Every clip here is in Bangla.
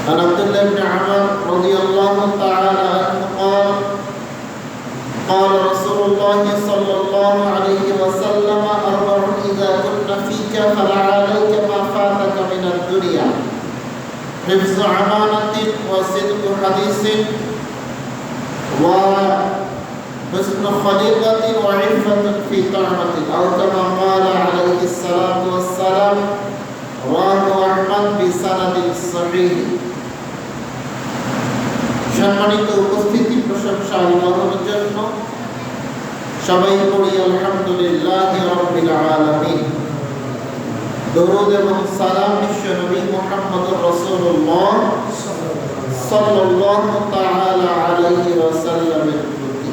عن عبد الله بن عمر رضي الله تعالى عنه قال رسول الله صلى الله عليه وسلم أربع إذا كن فيك فلا عليك ما فاتك من الدنيا حفظ أمانة وصدق حديث وحسن خليقة وعفة في طاعة أو كما قال عليه الصلاة والسلام رواه أحمد بسند صحيح। সম্মানিত উপস্থিতি, প্রশংসা আল্লাহর জন্য। সবাই পড়ি আলহামদুলিল্লাহি রাব্বিল আলামিন। দরুদ এবং সালাম বিশ্বনবী মুহাম্মদুর রাসূলুল্লাহ সাল্লাল্লাহু তাআলা আলাইহি ওয়াসাল্লামের প্রতি।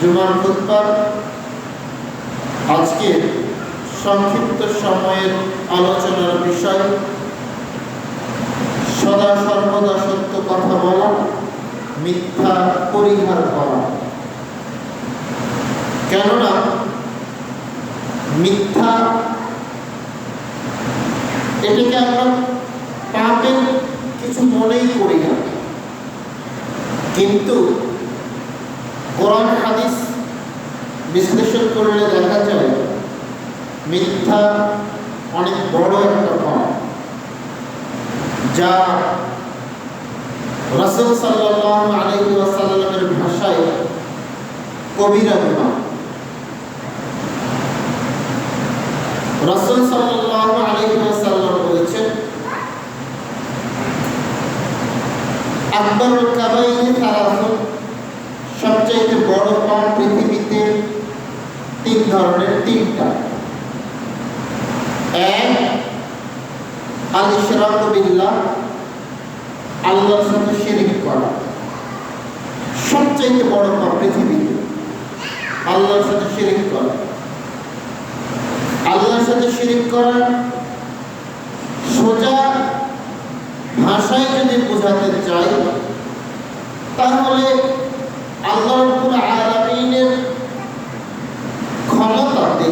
জুমার খুতবার আজকে সংক্ষিপ্ত সময়ের আলোচনার বিষয় সদা সর্বদা সত্য কথা বলা, মিথ্যা পরিহার করা। কেননা মিথ্যা এটাকে আমরা পাপের কিছু মনেই করি না, কিন্তু কোরআন হাদিস বিশ্লেষণ করলে দেখা যায় মিথ্যা অনেক বড় একটা পাপ, যা রাসূল সাল্লাল্লাহু আলাইহি ওয়াসাল্লামের ভাষায় কবিরা গুনাহ। রাসূল সাল্লাল্লাহু আলাইহি ওয়াসাল্লাম বলেছেন, আকবারুল কাবাইর সালাসুন, সবচেয়ে বড় পাপ পৃথিবীতে তিন ধরনের, তিনটা। এক, আল ইশরাকু বিল্লাহ, আল্লাহর সাথে শিরক করা। সবচেয়ে বড় পাপ পৃথিবীতে আল্লাহর সাথে শিরক করা। আল্লাহর সাথে শিরক করা সোজা ভাষায় যদি বোঝাতে চাই, তাহলে আল্লাহ রাব্বুল আলামিনের ক্ষমতাতে,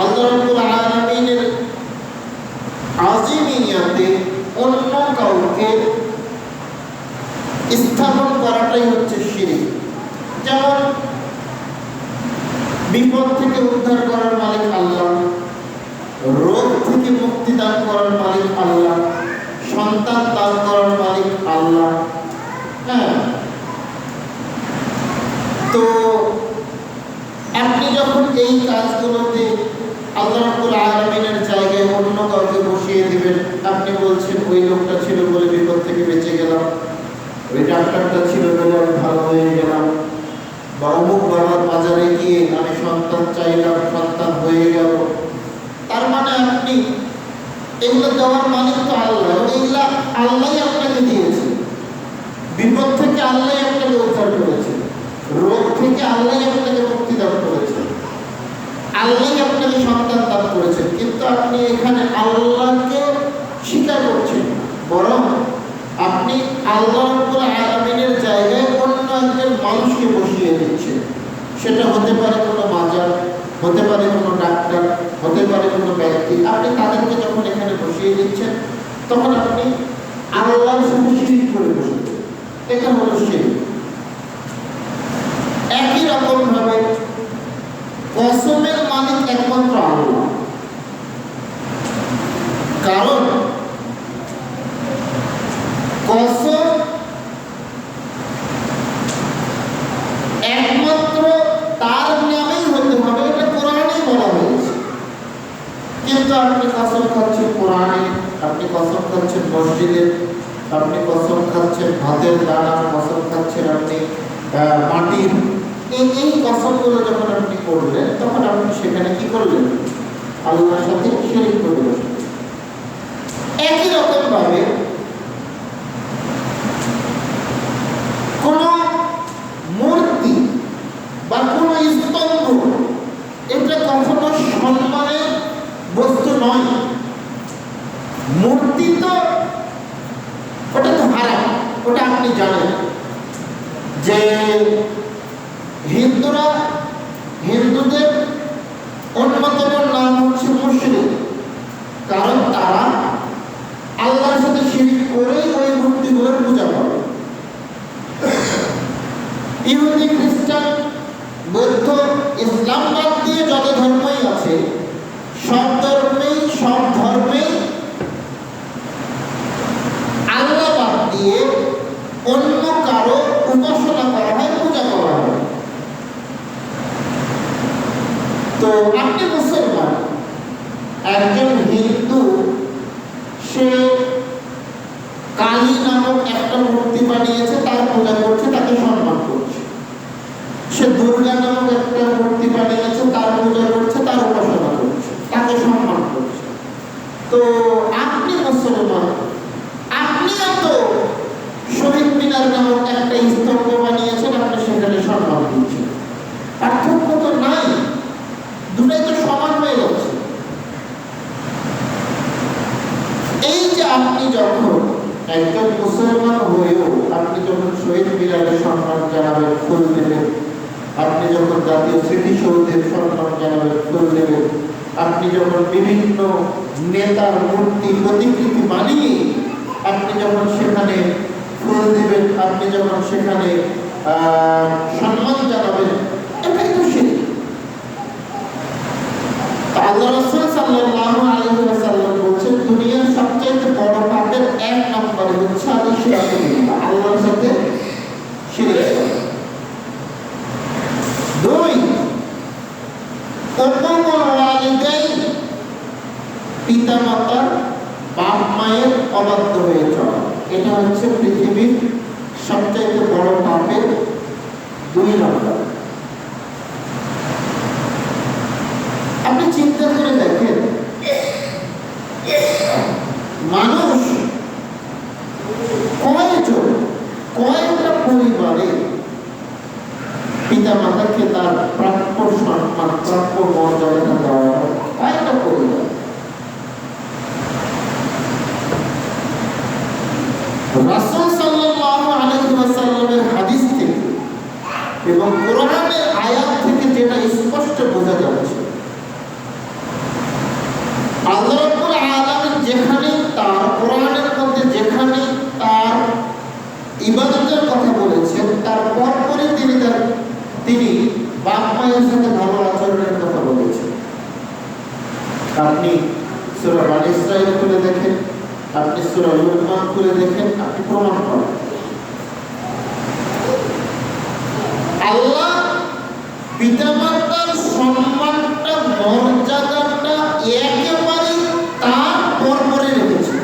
আল্লাহ রাব্বুল আলামিনের আজিমিয়াতে অন্য কাউকে স্থাপন করাটাই হচ্ছে শিরক। যেমন বিপদ থেকে উদ্ধার করার মালিক আল্লাহ, রোগ থেকে মুক্তি দান করার মালিক আল্লাহ, সন্তান দান করার মালিক আল্লাহ। হ্যাঁ, তো আপনি যখন এই কাজগুলোতে আল্লাহ রাব্বুল আলামিনের জায়গায় অন্য কাউকে বসিয়ে দিবেন, আপনি বলছেন ওই লোকটা ছিল বলে বিপদ থেকে বেঁচে গেলাম, ওই ডাক্তারটা ছিল বলে আমি ভালো হয়ে গেলাম, বা অমুক বাবার বাজারে গিয়ে আমি সন্তান চাইলাম, সন্তান হয়ে গেল। তার মানে আপনি এগুলো দেওয়ার মালিক তো আল্লাহ, এগুলা আল্লাহই আপনাকে দিয়েছে। বিপদ থেকে আল্লাহই আপনাকে উদ্ধার করেছে, রোগ থেকে আল্লাহই আপনাকে মুক্তি দান করেছে, আল্লাহই আপনাকে সন্তান দান করেছেন। কিন্তু আপনি এখানে আল্লাহকে স্বীকার করছেন, বরং আপনি আল্লাহ রাব্বুল আলামিনের জায়গায় অন্য একজন মানুষকে বসিয়ে দিচ্ছেন। সেটা হতে পারে কোনো বাজার, হতে পারে কোনো ডাক্তার, হতে পারে কোনো ব্যক্তি। আপনি তাদেরকে যখন এখানে বসিয়ে দিচ্ছেন, তখন আপনি আল্লাহর সাথে শিরক করে বসেছেন। এটা হলো শিরক। একই রকম ভাবে কসমের মালিক একমাত্র আল্লাহ, কারণ কসম একমাত্র তার নামেই হতে হবে, এটা কোরআনেই বলা হয়েছে। কিন্তু আপনি কসম খাচ্ছেন কোরআনে, আপনি কসম খাচ্ছেন মসজিদে, আপনি কসম খাচ্ছেন ভাতের দানা, কসম খাচ্ছেন আপনি মাটির। এই কসমগুলো যখন আপনি করলেন, তখন আপনি সেখানে কি করলেন? আল্লাহর সাথে শিরক করে বসলেন। একই রকম ভাবে কোন মূর্তি বা কোন স্তম্ভ, এটা কখনো সম্মানের বস্তু নয়। মূর্তি তো ওটা তো হারাম, ওটা আপনি জানেন যে হিন্দুদের অন্যতম নাম হচ্ছে মুশরিক, কারণ তারা আল্লাহর সাথে শিরক করেই পূজা করে। ইহুদি, খ্রিস্টান, বৌদ্ধ, ইসলাম বাদ দিয়ে যত ধর্মই আছে সব ধর্মেই আল্লাহ বাদ দিয়ে অন্য কারো উপাসনা করা হয়, পূজা করা হয়। তো আপনি মুসলমান, একজন হিন্দু সে কালী নামক একটা মূর্তি বানিয়েছে, তার পূজা করছে, তাকে সম্মান করছে। সে দুর্গা নামক একটা মূর্তি বানিয়েছে, তার পূজা করছে, তার উপাসনা করছে, তাকে সম্মান করছে। তো আপনি মুসলমান, আপনিও তো শহীদ মিনার নামক একটা স্তম্ভ বানিয়েছেন, আপনি সেখানে সম্মান দিচ্ছেন। পার্থক্য তো নাই, দুটাই তো সমান হয়ে যাচ্ছে। এই যে আপনি যখন একজন মুসলমান হয়েও আপনি যখন শহীদ মিনারে সম্মান জানাবেন, ফুল দেবেন, আপনি যখন জাতীয় স্মৃতিসৌধের সম্মান জানাবেন, ফুল দেবেন, আপনি যখন বিভিন্ন নেতার মূর্তি প্রতিকৃতি বানিয়ে আপনি যখন সেখানে ফুল দেবেন, আপনি যখন সেখানে সম্মান জানাবেন, এটাই তো শিরক। আল্লাহ রাসূল সাল্লাল্লাহু আলাইহি ওয়াসাল্লাম বলেছেন, দুনিয়ার সবচেয়ে বড় পাপের এক নম্বর হচ্ছে আল্লাহর সাথে শিরক করা। দুই, উকুকুল ওয়ালিদাইন, পিতামাতার, বাপ মায়ের অবাধ্য হয়ে চলা। এটা হচ্ছে পৃথিবীর সবচেয়ে বড় পাপের 2 নম্বর। আপনি চিন্তা করে দেখেন, মানুষ কয়টা পরিবারে পিতা মাতাকে তার প্রাপ্য সম্মান, প্রাপ্য মর্যাদা দেওয়া হয়? কয়টা পরিবার? রাসূল সাল্লাল্লাহু আলাইহি ওয়াসাল্লামের হাদিস থেকে এবং কোরআনের আয়াত থেকে যেটা স্পষ্ট বোঝা যাচ্ছে, আল্লাহ রাব্বুল আলামিন যেখানে তার কোরআনের মধ্যে যেখানে তার ইবাদতের কথা বলেছেন, তার পরপরই তিনি বাপ মায়ের সাথে ভালো আচরণের কথা বলেছেন। আপনি সূরা বনী ইসরাঈল খুলে দেখেন, আপনি সূরা লুকমান খুলে দেখেন, আপনি প্রমাণ করেন আল্লাহ পিতামাতার সম্মানটা, মর্যাদাটা একেবারে তার পরপরে রেখেছে।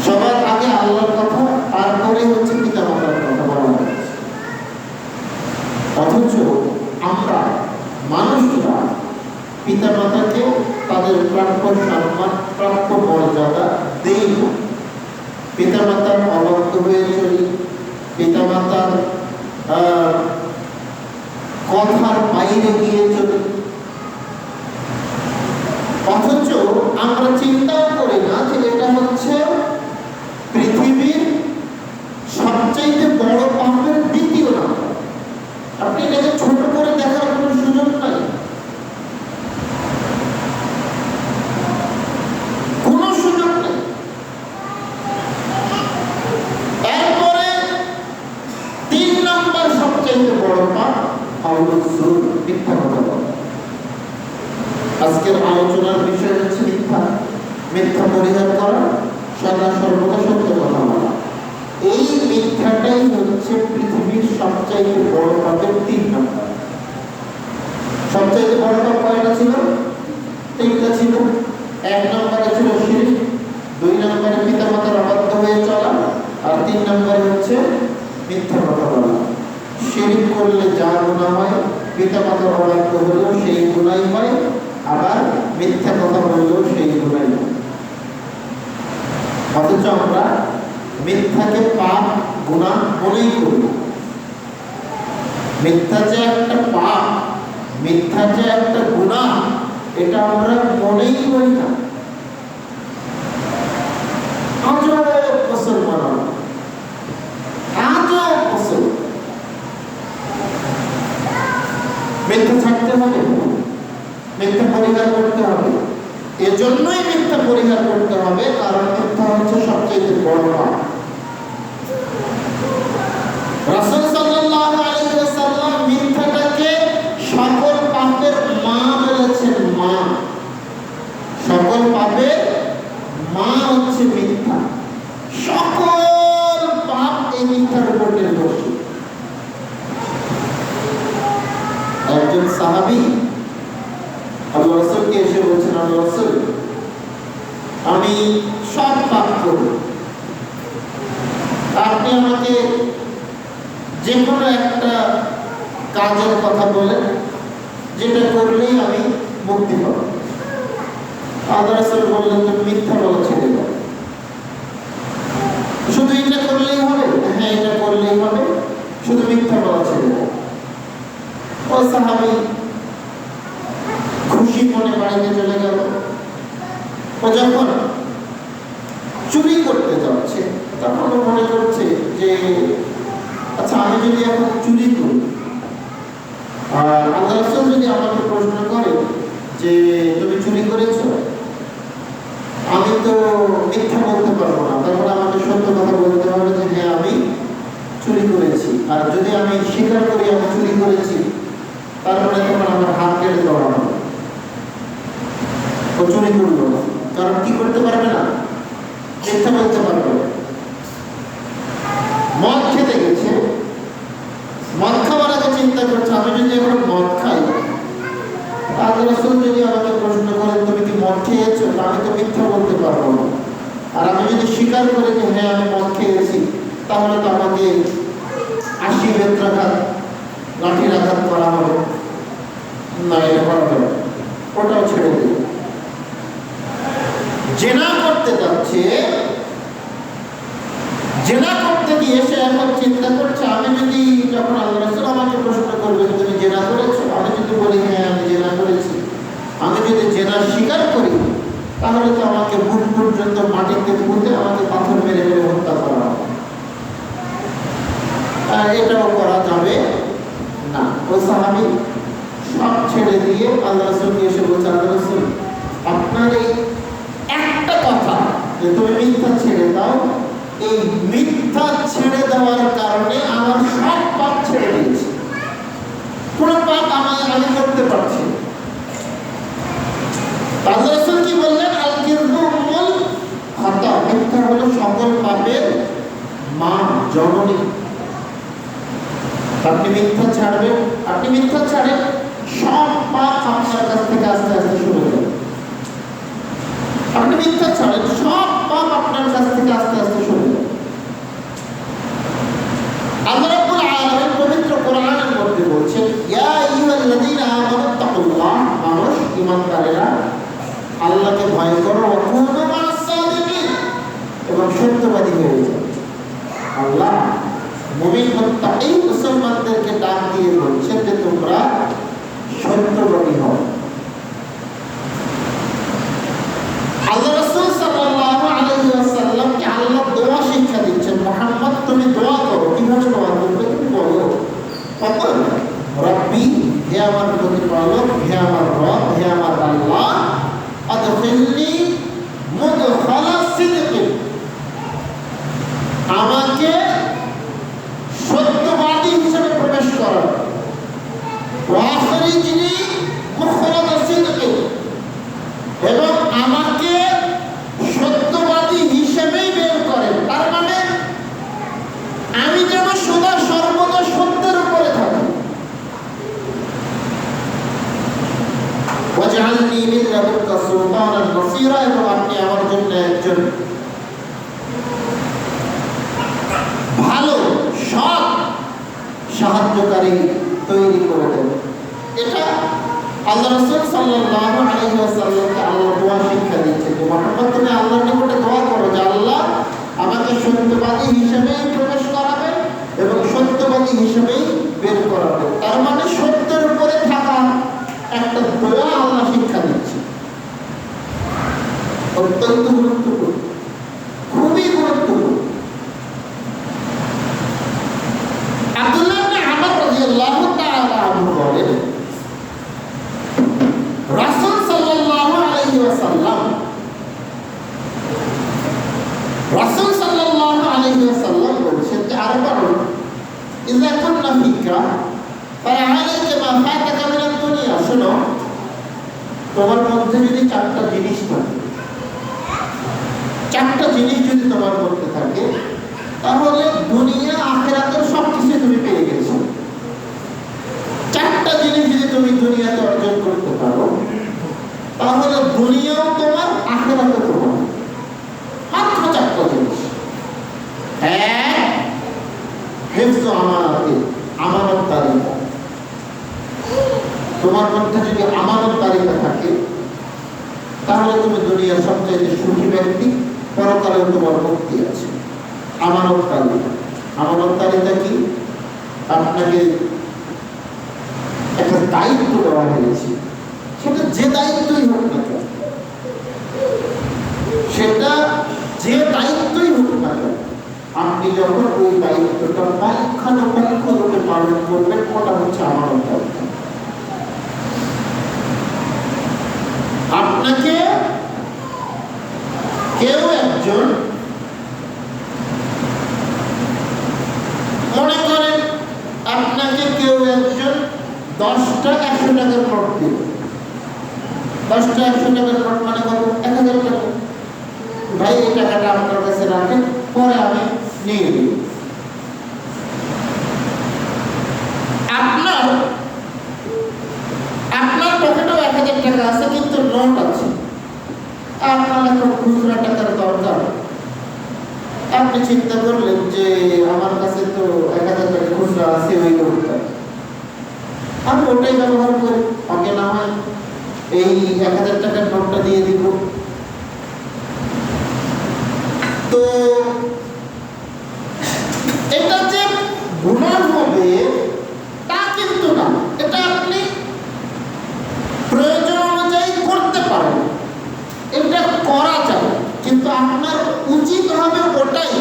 সবার আগে আল্লাহর কথা, তারপরে হচ্ছে পিতামাতার কথা বলা হয়েছে। অথচ আমরা মানুষরা পিতামাতাকে তাদের প্রাপ্য সম্মান, প্রাপ্য মর্যাদা দেই না। পিতামাতার অবাধ্য হয়ে চলি, পিতামাতার কথার বাইরে গিয়ে চলি। অথচ আমরা চিন্তাও করি না যে এটা হচ্ছে পৃথিবীর সবচেয়ে বড় পাপের 2য় নাম্বার। আপনি এটাকে ছোট করে দেখার কোনো সুযোগ নাই, কোনো সুযোগ নেই। এরপরে 3 নম্বর সবচেয়ে বড় পাপ মিথ্যা কথা বলা। আজকের আলোচনার বিষয় হচ্ছে মিথ্যা পরিহার করা, সদা সর্বদা সত্য কথা বলা। এই মিথ্যাটাই হচ্ছে পৃথিবীর সবচেয়ে বড় পাপের 3 নম্বর। সবচেয়ে বড় পাপ কয়টা ছিল? 3টা ছিল। 1 নম্বরে ছিল শিরক, 2 নম্বরে পিতামাতার অবাধ্য হয়ে চলা, আর 3 নম্বরে হচ্ছে মিথ্যা কথা বলা। শিরক করলে যা গুনাহ হয়, পিতামাতার অবাধ্য হলেও সেই গুনাহই হয়, আবার মিথ্যা কথা বললেও সেই গুনাহই হয়। অথচ আমরা মিথ্যাকে পাপ, গুনাহ মনেই করি। মিথ্যা যে একটা পাপ, মিথ্যা যে একটা গুনাহ, এটা আমরা মনেই করি না। আজও মুসলমান, আজও মুসলমান। মিথ্যা ছাড়তে হবে, মিথ্যা পরিহার করতে হবে। এজন্যই মিথ্যা পরিহার করতে হবে, কারণ মিথ্যা হচ্ছে সবচেয়ে বড় পাপ। রাসূল, আমি সব পাপ করি, আপনি আমাকে যে কোনো একটা কাজের কথা বলেন যেটা করলেই আমি মুক্তি পাব। আল্লাহ রাসূল বললেন, তুমি মিথ্যা বলা ছেড়ে দাও। শুধু এটা করলেই হবে? হ্যাঁ, এটা করলেই হবে, শুধু মিথ্যা বলা ছেড়ে দাও। ও সাহাবী খুশি মনে বাড়িতে চলে গেল। ও যখন চুরি করতে যাচ্ছে তখন ও মনে করছে যে আচ্ছা, আমি যদি এখন চুরি করি আর আল্লাহ রাসূল যদি আমাকে প্রশ্ন করে যে তুমি চুরি করেছো, আমি তো মিথ্যা বলতে পারবো না, তখন আমাকে সত্য কথা বলতে হবে যে হ্যাঁ আমি চুরি করেছি। আর যদি আমি স্বীকার করি আমি চুরি করেছি, তারপরে তখন আমার হাত কেটে দেওয়া হবে। ও চুরি করলো না, কারণ কি করতে পারবে না, মিথ্যা বলতে পারবে। মদ খেতে গেছে, মদ খাওয়ার আগে চিন্তা করছে আমি যদি এখন মদ খাই, আল্লাহ রাসূল যদি আমাকে প্রশ্ন করেন তুমি কি মদ খেয়েছো, আমি তো মিথ্যা বলতে পারবো না। আর আমি যদি স্বীকার করি যে হ্যাঁ আমি মদ খেয়েছি, তাহলে তো আমাকে 80 বেত্রাঘাত লাঠির আঘাত করা হবে। না, এটা করা হবে, ওটাও ছেড়ে দিই। জেনা করতে যাচ্ছে, জেনা করতে গিয়ে সে এখন চিন্তা করছে আমি যদি, যখন আল্লাহ রাসূল আমাকে প্রশ্ন করবে তুমি জেনা করেছো, আমি যদি বলি হ্যাঁ আমি জেনা করেছি, আমি যদি জেনা স্বীকার করি, তাহলে তো আমাকে বুক পর্যন্ত মাটিতে পুঁতে আমাকে পাথর মেরে মেরে হত্যা করা হবে। এটাও করা যাবে না। ও সাহাবী সব ছেড়ে দিয়ে আল্লাহ রাসূলকে এসে বলছে, আল্লাহ রাসূল আপনার এই একটা কথা যে তুমি মিথ্যা ছেড়ে দাও, এই মিথ্যা ছেড়ে দেওয়ার কারণে আমার সব পাপ ছেড়ে দিয়েছে, কোনো পাপ আমি করতে পারছি। আল্লাহ রাসূল কি বললেন, আল কিযবু উম্মুল খাতা, মিথ্যা হলো সকল পাপের মা, জননী। আপনি মিথ্যা ছাড়বেন, আপনি মিথ্যা ছাড়েন, সব পাপ আপনার কাছ থেকে আস্তে আস্তে সরে যাবে। আপনি মিথ্যা ছাড়েন, সব পাপ আপনার কাছ থেকে আস্তে আস্তে সরে যাবে। আল্লাহ রাব্বুল আলামিন পবিত্র কোরআনের মধ্যে বলছেন, ইয়া আইয়ুহাল্লাযীনা আমানুত্তাকুল্লাহ, মানুষ ঈমানদারেরা আল্লাহকে ভয় করো, ওয়া কুনু মা'আস সাদিকিন, এবং সত্যবাদী হয়ে যাও। আল্লাহ মুমিন মুত্তাকি মুসলমানদেরকে ডাক দিয়ে বলছেন যে তোমরা সত্যবাদী হও। আল্লাহ রাসূল সাল্লাল্লাহু আলাইহি ওয়াসাল্লামকে আল্লাহ দোয়া শিক্ষা দিচ্ছেন, মুহাম্মদ তুমি দোয়া করো। কিভাবে দোয়া করবে তুমি বলো, বল রব্বি, হে আমার প্রতিপালক, হে আমার রব, হে আমার আল্লাহ, আদখিলনি মুদখালা সিদকিন, আমাকে সত্যবাদী হিসেবে প্রবেশ করান, ওয়া আখরিজনি মুখরাজা সিদকিন, এবং আমাকে সত্যবাদী হিসেবেই বের করেন। তার মানে আমি যেন সদা সর্বদা সত্যের উপরে থাকি। ওয়াজআলনি মিন লাদুনকা সুলতানান নাসীরা, এবং আপনি আমার জন্য একজন ভালো সৎ সাহায্যকারী তৈরি করে দেন। এটা আল্লাহ রাসূল সাল্লাল্লাহু আলাইহি ওয়াসাল্লামকে আল্লাহ দোয়া শিক্ষা দিচ্ছেন যে মুহাম্মদ তুমি আল্লাহর নিকটে দোয়া করো যে আল্লাহ আমাকে সত্যবাদী হিসেবেই প্রবেশ করাবেন এবং সত্যবাদী হিসেবেই বের করাবেন। তার মানে সত্যের উপরে থাকা একটা দোয়া আল্লাহ শিক্ষা দিচ্ছে, অত্যন্ত গুরুত্বপূর্ণ, খুবই গুরুত্বপূর্ণ। আব্দুল্লাহ ইবনে আমর রাদিয়াল্লাহু তাআলা আনহু বলেন, রাসূল সাল্লাল্লাহু আলাইহি ওয়াসাল্লাম বলেছেন যে আরবাউন ইযা কুননা ফিকা ফাআলাইকা মা ফাতাকা মিনাদ দুনিয়া, শোনো তোমার মধ্যে যদি চারটা জিনিস থাকে, চারটা জিনিস যদি তোমার মধ্যে থাকে, তাহলে দুনিয়া আখিরাতের সব কিছু তুমি পেয়ে গেছো। চারটা জিনিস যদি তুমি দুনিয়াতে অর্জন করতে পারো, তাহলে দুনিয়াও তোমার, আখিরাতও তোমার। মাত্র 4টা জিনিস। এক, হিফজ আমানাতে, আমানতদারিতা। তোমার মধ্যে যদি আমানতদারিতা থাকে তাহলে তুমি দুনিয়ার সবচেয়ে সুখী ব্যক্তি, পরকালেও তোমার মুক্তি আছে। আমানতদারিতা। আমানতদারিতা কি? আপনাকে একটা দায়িত্ব দেওয়া হয়েছে, সেটা যে দায়িত্বই হোক না কেন, সেটা যে দায়িত্বই হোক না কেন, আপনি যখন ওই দায়িত্বটা পুঙ্খানুপুঙ্খরূপে পালন করবেন, ওটা হচ্ছে আমানতদারিতা। আপনাকে কেউ একজন, মনে করেন আপনাকে কেউ একজন 10টা 100 টাকার নোট দিল। 10টা 100 টাকার নোট মানে কত? 1000 টাকা। ভাই এই টাকাটা আপনার কাছে রাখেন, পরে আমি নিয়ে দিব। আপনার পকেটেও 1000 টাকা আছে, কিন্তু নোট আছে। আপনার একটা খুচরা টাকার দরকার। আপনি চিন্তা করলেন যে আমার কাছে তো 1000 টাকা খুচরা আছে, ওই নোটটা আমি ওটাই ব্যবহার করি, ওকে না হয় এই 1000 টাকার নোটটা দিয়ে দিব। তো এটা যে গুনাহ হবে তা কিন্তু না, এটা আপনি প্রয়োজন অনুযায়ী করতে পারেন, এটা করা যায়। কিন্তু আপনার উচিত হবে ওটাই,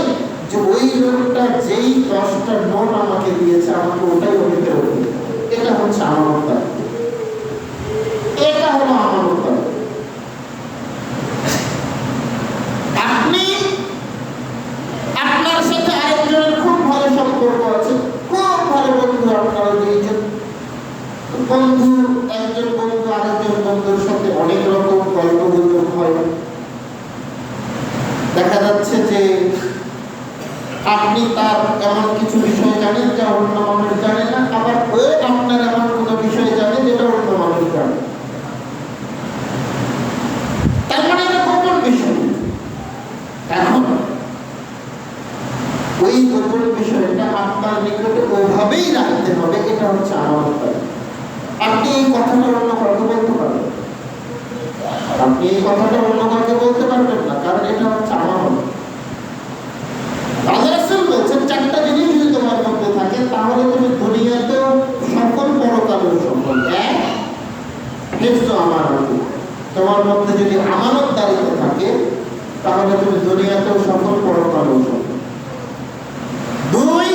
যে ওই লোকটা যেই 10টা নোট আমাকে দিয়েছে, আমাকে ওটাই ওকে ফেরত দিতে। এটা হচ্ছে আমানতদারিতা। এটা হলো আমানতদারিতা। আপনি আপনার সাথে আরেকজনের খুব ভালো সম্পর্ক আছে, খুব ভালো বন্ধু আপনারা দুইজন। বন্ধু, একজন বন্ধু আরেকজন বন্ধুর সাথে অনেক রকম গল্প গুজব হয়। দেখা যাচ্ছে যে আপনি তার এমন কিছু বিষয় জানেন যা অন্য মানুষ জানে না, আবার ও আপনার এমন কোনো বিষয় জানে যেটা অন্য মানুষ জানে। তার মানে এটা গোপন বিষয়। এখন ওই গোপন বিষয়টা আপনার নিকটে ওইভাবেই রাখতে হবে, এটা হচ্ছে আমানতদারিতা। আপনি এই কথাটা অন্য কাউকে বলতে পারবেন, আপনি এই কথাটা অন্য কাউকে বলতে পারবেন না, কারণ এটা হচ্ছে আমানত। আল্লাহ রাসূল বলছেন 4টা জিনিস যদি তোমার মধ্যে থাকে তাহলে তুমি দুনিয়াতেও সফল, পরকালেও সফল। এক, হিফজ আমানাতে। তোমার মধ্যে যদি আমানতদারিতা থাকে তাহলে তুমি দুনিয়াতেও সফল, পরকালেও সফল। 2,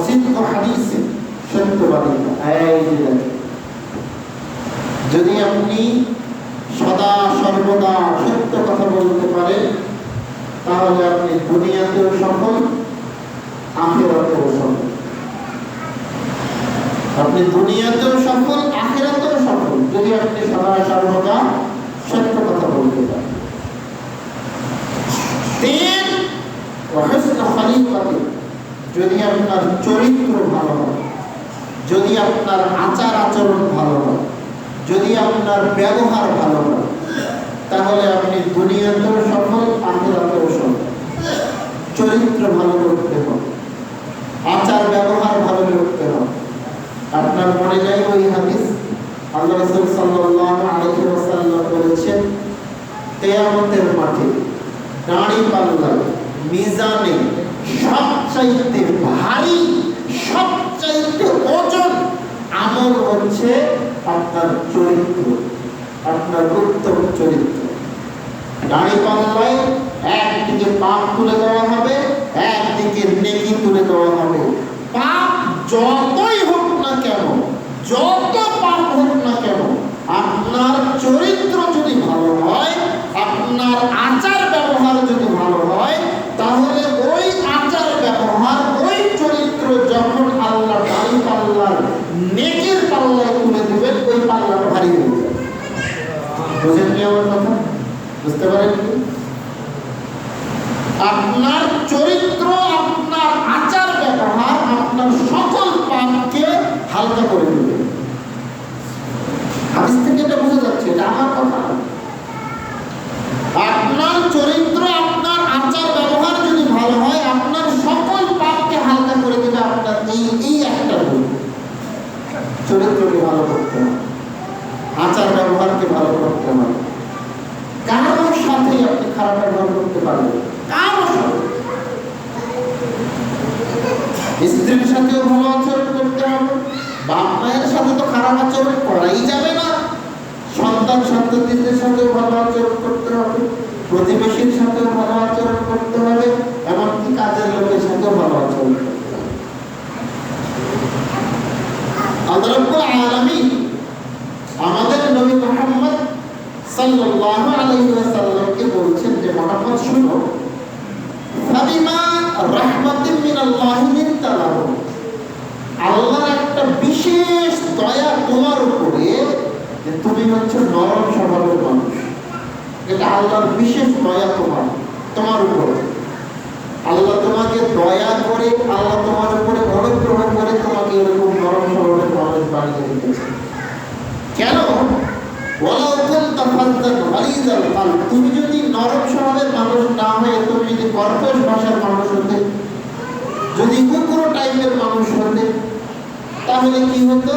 সিদক হাদিসে, সত্যবাদিতা। যদি আপনি সদা সর্বদা সত্য কথা বলতে পারেন তাহলে আপনি দুনিয়াতেও সফল, আখিরাতেও সফল। আপনি দুনিয়াতেও সফল, আখিরাতেও সফল, যদি আপনি সদা সর্বদা সত্য কথা বলতে পারেন। 3, হুসন খলিকাতি। যদি আপনার চরিত্র ভালো হয়, যদি আপনার আচার আচরণ ভালো হয়, যদি আপনার ব্যবহার ভালো হয়, তাহলে আপনি দুনিয়াতেও সফল, আখিরাতেও সফল। চরিত্র ভালো করতে হবে, আচার ব্যবহার ভালো করতে হবে। আপনার মনে নাই ওই হাদিস? আল্লাহ রাসূল সাল্লাল্লাহু আলাইহি ওয়াসাল্লাম বলেছেন, কিয়ামতের মাঠে দাঁড়িপাল্লায় মিজানে সবচাইতে ভারী, সবচাইতে ওজন আমল হচ্ছে আপনার চরিত্র, আপনার উত্তম চরিত্র। দাঁড়িপাল্লায় একদিকে পাপ তুলে দেওয়া হবে, একদিকে নেকি তুলে দেওয়া হবে। পাপ যতই হোক না কেন, যত পাপ হোক না কেন, আপনার চরিত্র যদি ভালো হয়, আপনার আচার ব্যবহার যদি ভালো হয়, তাহলে ওই আচার ব্যবহার, ওই চরিত্র যখন আল্লাহ দাঁড়িপাল্লার নেকির পাল্লায় তুলে দেবেন, ওই পাল্লাটা ভারী হয়ে যাবে। বুঝেননি আমার কথা? বুঝতে পারেন? আপনার চরিত্র, আপনার আচার ব্যবহার আপনার সকল পাপকে হালকা করে দেবে। হাদিস থেকে এটা বোঝা যাচ্ছে এটা আমার কথা না। আপনার চরিত্র, আপনার আচার ব্যবহার যদি ভালো হয়, আপনার সকল পাপকে হালকা করে দেবে আপনার এই একটা গুণ। চরিত্রকে ভালো করতে হবে, আচার ব্যবহারকে ভালো করতে হবে। কারোর সাথেই আপনি খারাপ ব্যবহার করতে পারবেন, কারোর সাথে। স্ত্রীর সাথেও ভালো আচরণ করতে হবে, বাপ মায়ের সাথে তো খারাপ আচরণ করাই যাবে না। সন্তান সন্ততিদের সাথেও ভালো আচরণ করতে হবে, প্রতিবেশীর সাথেও ভালো আচরণ করতে হবে, এমনকি কাজের লোকের সাথেও ভালো আচরণ করতে হবে। আল্লাহ রাব্বুল আলামিন আমাদের নবী মুহাম্মদ সাল্লাল্লাহু আলাইহি ওয়াসাল্লামকে বলছেন যে মুহাম্মদ শুনো, ফাবিমা রাহমাতিন মিনাল্লাহি লিনতা লাহুম, আল্লাহর একটা বিশেষ দয়া তোমার উপরে যে তুমি হচ্ছে নরম স্বভাবের মানুষ। এটা আল্লাহর বিশেষ দয়া তোমার উপরে। আল্লাহ তোমাকে দয়া করে, আল্লাহ তোমার উপরে অনুগ্রহ করে তোমাকে এরকম নরম স্বভাবের মানুষ বানিয়ে রেখেছে। কেন? তুমি যদি নরম স্বভাবের মানুষ না হয়ে তুমি যদি কর্কশ ভাষার মানুষ হতে, যদি কুকুর টাইপের মানুষ হতে, তাহলে কি হতো?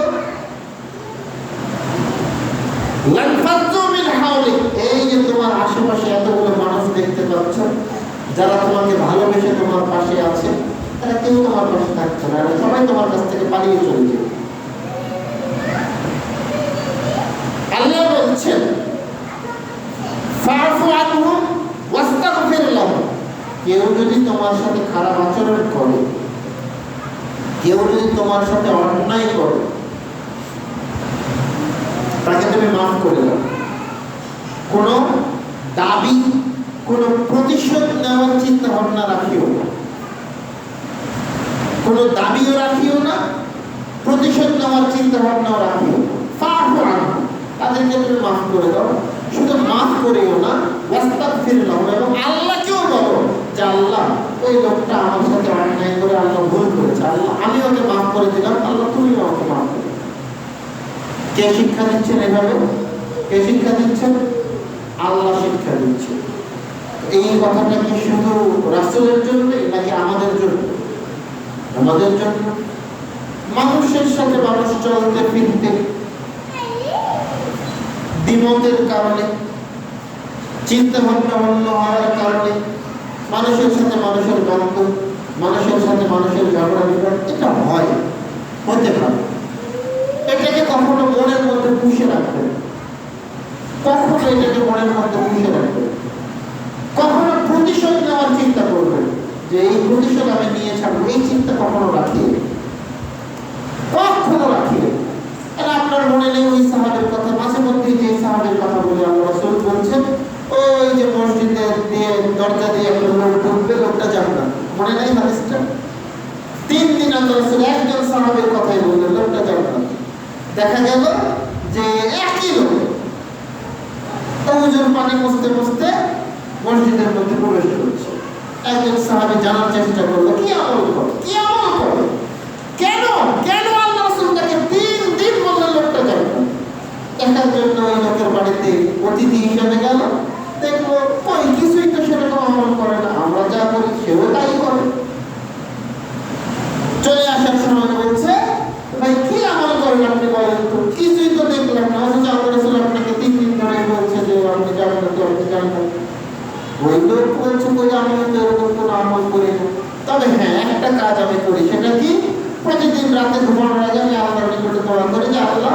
এই যে তোমার আশেপাশে এতগুলো মানুষ দেখতে পাচ্ছ, যারা তোমাকে ভালোবেসে তোমার পাশে আছে, তারা কেউ তোমার পাশে থাকছে না, সবাই তোমার কাছ থেকে পালিয়ে চলে যাবে। আল্লাহ বলছেন ফা'ফু আনহুম ওয়াস্তাগফির লাহুম, কেউ যদি তোমার সাথে খারাপ আচরণ করে, কেউ যদি তোমার সাথে অন্যায় করে, তাকে তুমি মাফ করে দাও। কোনো দাবি, কোনো প্রতিশোধ নেওয়ার চিন্তা ভাবনা রাখিও না, কোনো দাবিও রাখিও না, প্রতিশোধ নেওয়ার চিন্তা ভাবনাও রাখিও না। ফা'ফু আনহুম, তাদেরকে তুমি মাফ করে দাও। শুধু মাফ করেও না, ওয়াস্তাগফির লাহুম, এবং আল্লাহকেও বলো যে আল্লাহ, ওই লোকটা আমার সাথে অন্যায় করে আল্লাহ ভুল করেছে, আল্লাহ আমি ওকে মাফ করে দিলাম, আল্লাহ তুমি আমাকে মাফ করে। কে শিক্ষা দিচ্ছেন এভাবে? কে শিক্ষা দিচ্ছেন? আল্লাহ শিক্ষা দিচ্ছে। এই কথাটা কি শুধু রাসূলের জন্য নাকি আমাদের জন্য? আমাদের জন্য। মানুষের সাথে মানুষ চলতে ফিরতে দ্বিমতের কারণে, চিন্তা ভাবনা অন্য হওয়ার কারণে, মানুষের সাথে মানুষের দ্বন্দ্ব, মানুষের সাথে মানুষের ঝগড়া বিবাদ, এটা হয়, হতে পারে। এটাকে কখনো মনের মধ্যে পুষে রাখবেন, কখনো এটাকে মনের মধ্যে পুষে রাখবেন, কখনো প্রতিশোধ নেওয়ার চিন্তা করবেন যে এই প্রতিশোধ আমি নিয়ে ছাড়বো, এই চিন্তা কখনো রাখিয়ে, কখনো রাখিয়ে। আপনার মনে নেই ওই সাহাবের কথা? মাঝে মধ্যে যে সাহাবের কথা বলে আল্লাহ রাসূল বলছেন, ওই যে মসজিদে দিয়ে দরজা দিয়ে একটা লোক ঢুকবে, লোকটা জান্নাত, মনে নাই হাদিসটা? 3 দিন আল্লাহ রাসূল একজন সাহাবের কথাই বললেন, লোকটা জান্নাত। দেখা গেল যে একই লোক ওজন পানি মুছতে মুছতে মসজিদের মধ্যে প্রবেশ করছে। একজন সাহাবী জানার চেষ্টা করলো, কি আমল করে, কি আমল করে, কেন কেন আল্লাহ রাসূল তাকে 3 দিন বললেন লোকটা জান্নাত। দেখার জন্য ওই লোকের বাড়িতে অতিথি হিসেবে গেল, দেখলো কই কিছুই তো সেরকম আমল করে না, আমরা যা করি সেও তাই করে। চলে আসার সময় বলছে, ভাই কি আমল করেন আপনি বলেন তো? কিছুই তো দেখলাম না, অথচ আল্লাহ রাসূল আপনাকে 3 দিন ধরে বলছে যে আপনি জান্নাতে, আপনি জান্নাতে। ওই লোক বলছে, কই আমি তো এরকম কোনো আমল করি না, তবে হ্যাঁ একটা কাজ আমি করি। সেটা কি? প্রতিদিন রাতে ঘুমানোর আগে আমি আল্লাহর নিকটে দোয়া করি যে আল্লাহ,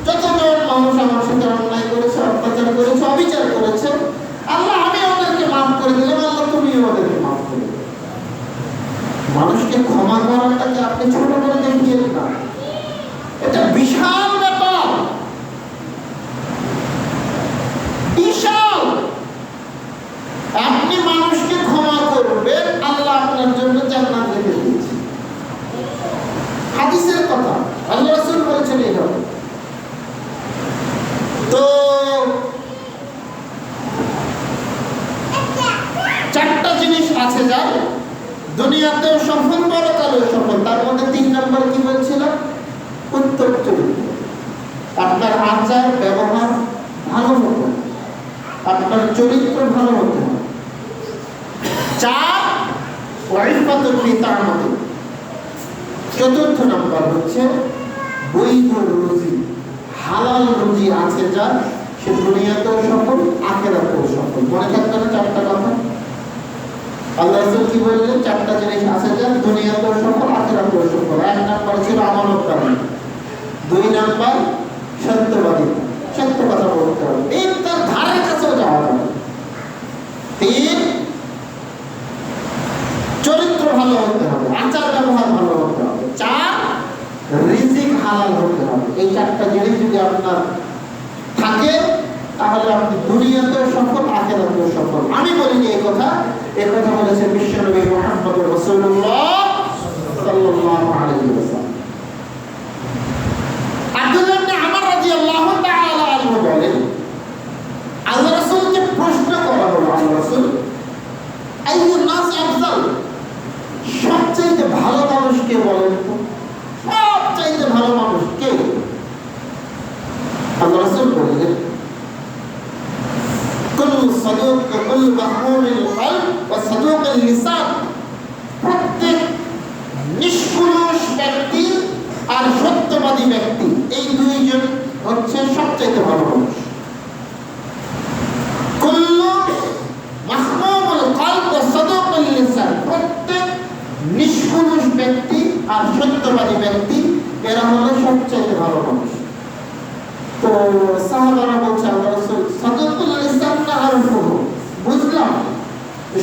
যতজন মানুষ আমার সাথে অন্যায় করেছে, অত্যাচার করেছে, অবিচার করেছে, আল্লাহ আমি ওদেরকে মাফ করে দিলাম, আল্লাহ তুমিও ওদেরকে মাফ করে দিও। মানুষকে ক্ষমা করাটাকে আপনি ছোট করে দেখিয়েন না, এটা বিশাল ব্যাপার, বিশাল। আপনি মানুষকে ক্ষমা করবেন, আল্লাহ আপনার জন্য জান্নাত রেখে দিয়েছে। হাদিসের কথা, আল্লাহ রাসূল বলেছেন এইভাবে। তো 4টা জিনিস আছে যার দুনিয়াতেও সফল, পরকালেও সফল। তার মধ্যে 3 নম্বর কি বলছিলাম? উত্তম চরিত্র। আপনার আচার ব্যবহার ভালো হতে হবে, আপনার চরিত্র ভালো হতে হবে। 4 ওয়াইফাতুল লিতা'মাতি। চতুর্থ নাম্বার হচ্ছে বৈধ রুজি, হালাল রুজি আছে যার, সে দুনিয়াতেও সফল, আখিরাতেও সফল। মনে থাকবে না 4টা কথা? আল্লাহ রাসূল কি বললেন? 4টা জিনিস আছে যার, দুনিয়াতেও সফল, আখিরাতেও সফল। 1 নাম্বার ছিল আমানতদারি, 2 নাম্বার সত্যবাদী, সত্য কথা বলতে হবে, 3 তার ধারে কাছেও যাওয়া যাবে, 3 চরিত্র ভালো হতে হবে, আচার ব্যবহার ভালো হতে হবে, 4 রিজিক হালাল হতে হবে। এই 4টা জিনিস যদি আপনার থাকে তাহলে আপনি দুনিয়াতেও সফল, আখিরাতেও সফল। আমি বলিনি এই কথা বলেছে বিশ্বনবী মুহাম্মদ রাসূলুল্লাহ সাল্লাল্লাহু আলাইহি ওয়াসাল্লাম। আব্দুল্লাহ ইবনে আমর রাদিয়াল্লাহু তাআলা আনহু বলেন, আল্লাহ রাসূলকে প্রশ্ন করা হলো, আল্লাহ রাসূল আইয়ুন নাস আফজাল, সবচেয়ে ভালো মানুষ কে বলেন তো? সবচেয়ে ভালো মানুষ কে? আল্লাহ রাসূল বললেন, কুল্লু সাদুক কুল্লু মাহমুমিল কলব ওয়া সাদুকুল লিসান। প্রত্যেক নিষ্কলুষ ব্যক্তি আর সত্যবাদী ব্যক্তি, এই দুইজন হচ্ছে সবচেয়ে ভালো মানুষ। কুল্লু মাহমুমুল কলব ওয়া সাদুকুল লিসান, প্রত্যেক নিষ্কলুষ ব্যক্তি আর সত্যবাদী ব্যক্তি এরা হলো সবচেয়ে ভালো মানুষ। তো সাহাবারা বলছে, আল্লাহ রাসূল সাদুকুল লিসান না আরফু, বুঝলাম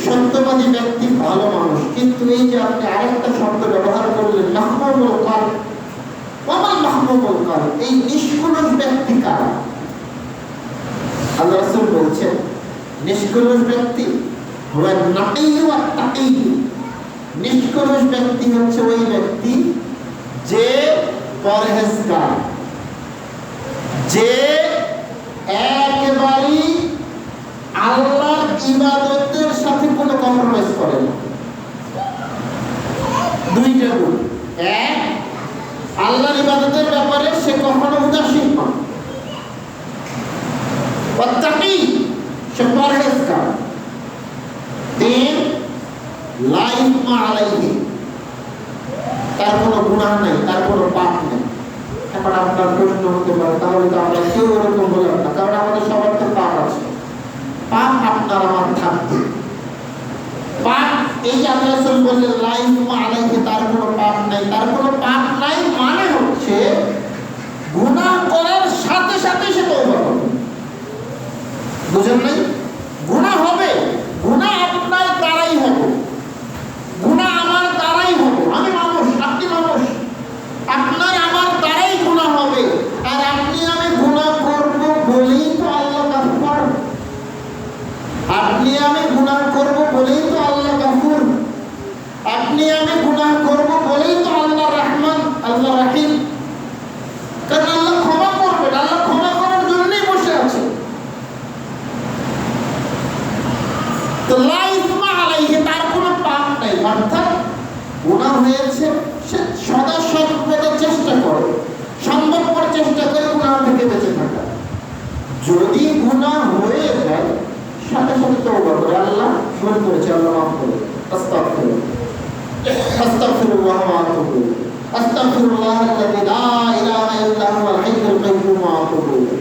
সত্যবাদী ব্যক্তি ভালো মানুষ, কিন্তু এই যে আপনি আরেকটা শব্দ ব্যবহার করলেন মাহমুমুল কলব, ওয়ামাল মাহমুমুল কলব, এই নিষ্কলুষ ব্যক্তি কারা? আল্লাহ রাসূল বলছেন নিষ্কলুষ ব্যক্তি হুয়া নাকিয়্যু ওয়া তাকিয়্যু। নিষ্কলুষ ব্যক্তি হচ্ছে ওই ব্যক্তি যে পরহেজগার, যে একেবারে আল্লাহর ইবাদতের সাথে কোনো কম্প্রোমাইজ করে না। 2টা গুণ, 1 আল্লাহর ইবাদতের ব্যাপারে সে কখনো উদাসীন নয়, ওয়াত্তাকি সে পরহেজগার, 3 লা ইসমা আলাইহি, তার কোনো গুনাহ নাই, তার কোনো পাপ নেই। এখন আপনার প্রশ্ন হতে পারে, তাহলে তো আমরা কেউ এরকম বললাম না, কারণ আমাদের সবার তো পাপ আছে। পাপ আপনার আমার থাকবে, পাপ এই যে আল্লাহ রাসূল বললেন লা ইসমা আলাইহি, তার কোনো পাপ নাই, তার কোনো পাপ নাই মানে হচ্ছে গুনাহ করার সাথে সাথে সে তওবা করবে। বুঝেন নাই? গুনাহ হবে, গুনাহ আপনার দ্বারাই হবে, গুনাহ আমার দ্বারাই হবে। আমি মানুষ, আপনি মানুষ, আপনার আমার দ্বারাই গুনাহ হবে। আর আপনি আমি গুনাহ করব বলেই তো আল্লাহ গাফফার, আপনি আমি গুনাহ করব বলেই তো আল্লাহ গাফুর, আপনি আমি গুনাহ করব বলেই তো আল্লাহ রহমান, আল্লাহ রহিম। কারণ আল্লাহ ক্ষমা করবেন, আল্লাহ ক্ষমা করার জন্যই বসে আছে। তো লা ইসমা আলাইহি, তার কোনো পাপ নাই, অর্থাৎ গুনাহ হয়েছে সে সদা সর্বদা চেষ্টা করে, সম্ভবপর চেষ্টা করে গুনাহ থেকে বেঁচে থাকা। যদি গুনাহ হয়ে যায় সাথে সাথে তওবা করে, আল্লাহ ভুল করেছে, আল্লাহ মাফ করে, আস্তাগফিরুল্লাহ ওয়া আতুবু ইলাইহি, আস্তাগফিরুল্লাহ আল্লাযী লা ইলাহা ইল্লা হুয়াল হাইয়ুল কাইয়্যুম ওয়া আতুবু ইলাইহি।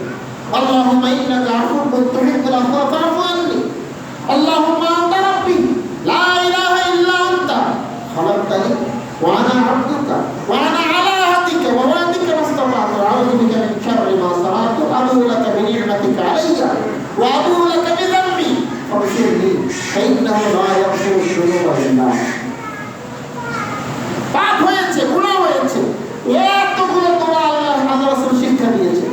আল্লাহুম্মা ইন্নাকা আফুউন তুহিব্বুল আফওয়া ফা'ফু আন্নি। আল্লাহুম্মা আনতা রাব্বি লা ইলাহা ইল্লা আনতা খালাকতানি ওয়া আনা আবদুকা ওয়া আনা আলা আহদিকা ওয়া ওয়া'দিকা মাসতাতা'তু আ'উযু বিকা মিন শাররি মা সানা'তু আবুউ লাকা বিনি'মাতিকা আলাইয়া ওয়া আবুউ লাকা বিযানবি ফাগফিরলি ফাইন্নাহু লা ইয়াগফিরু যুনুবা ইল্লা আনতা। পাপ হয়েছে, গুনাহ হয়েছে, এতগুলো দোয়া আল্লাহ রাসূল শিক্ষা দিয়েছে,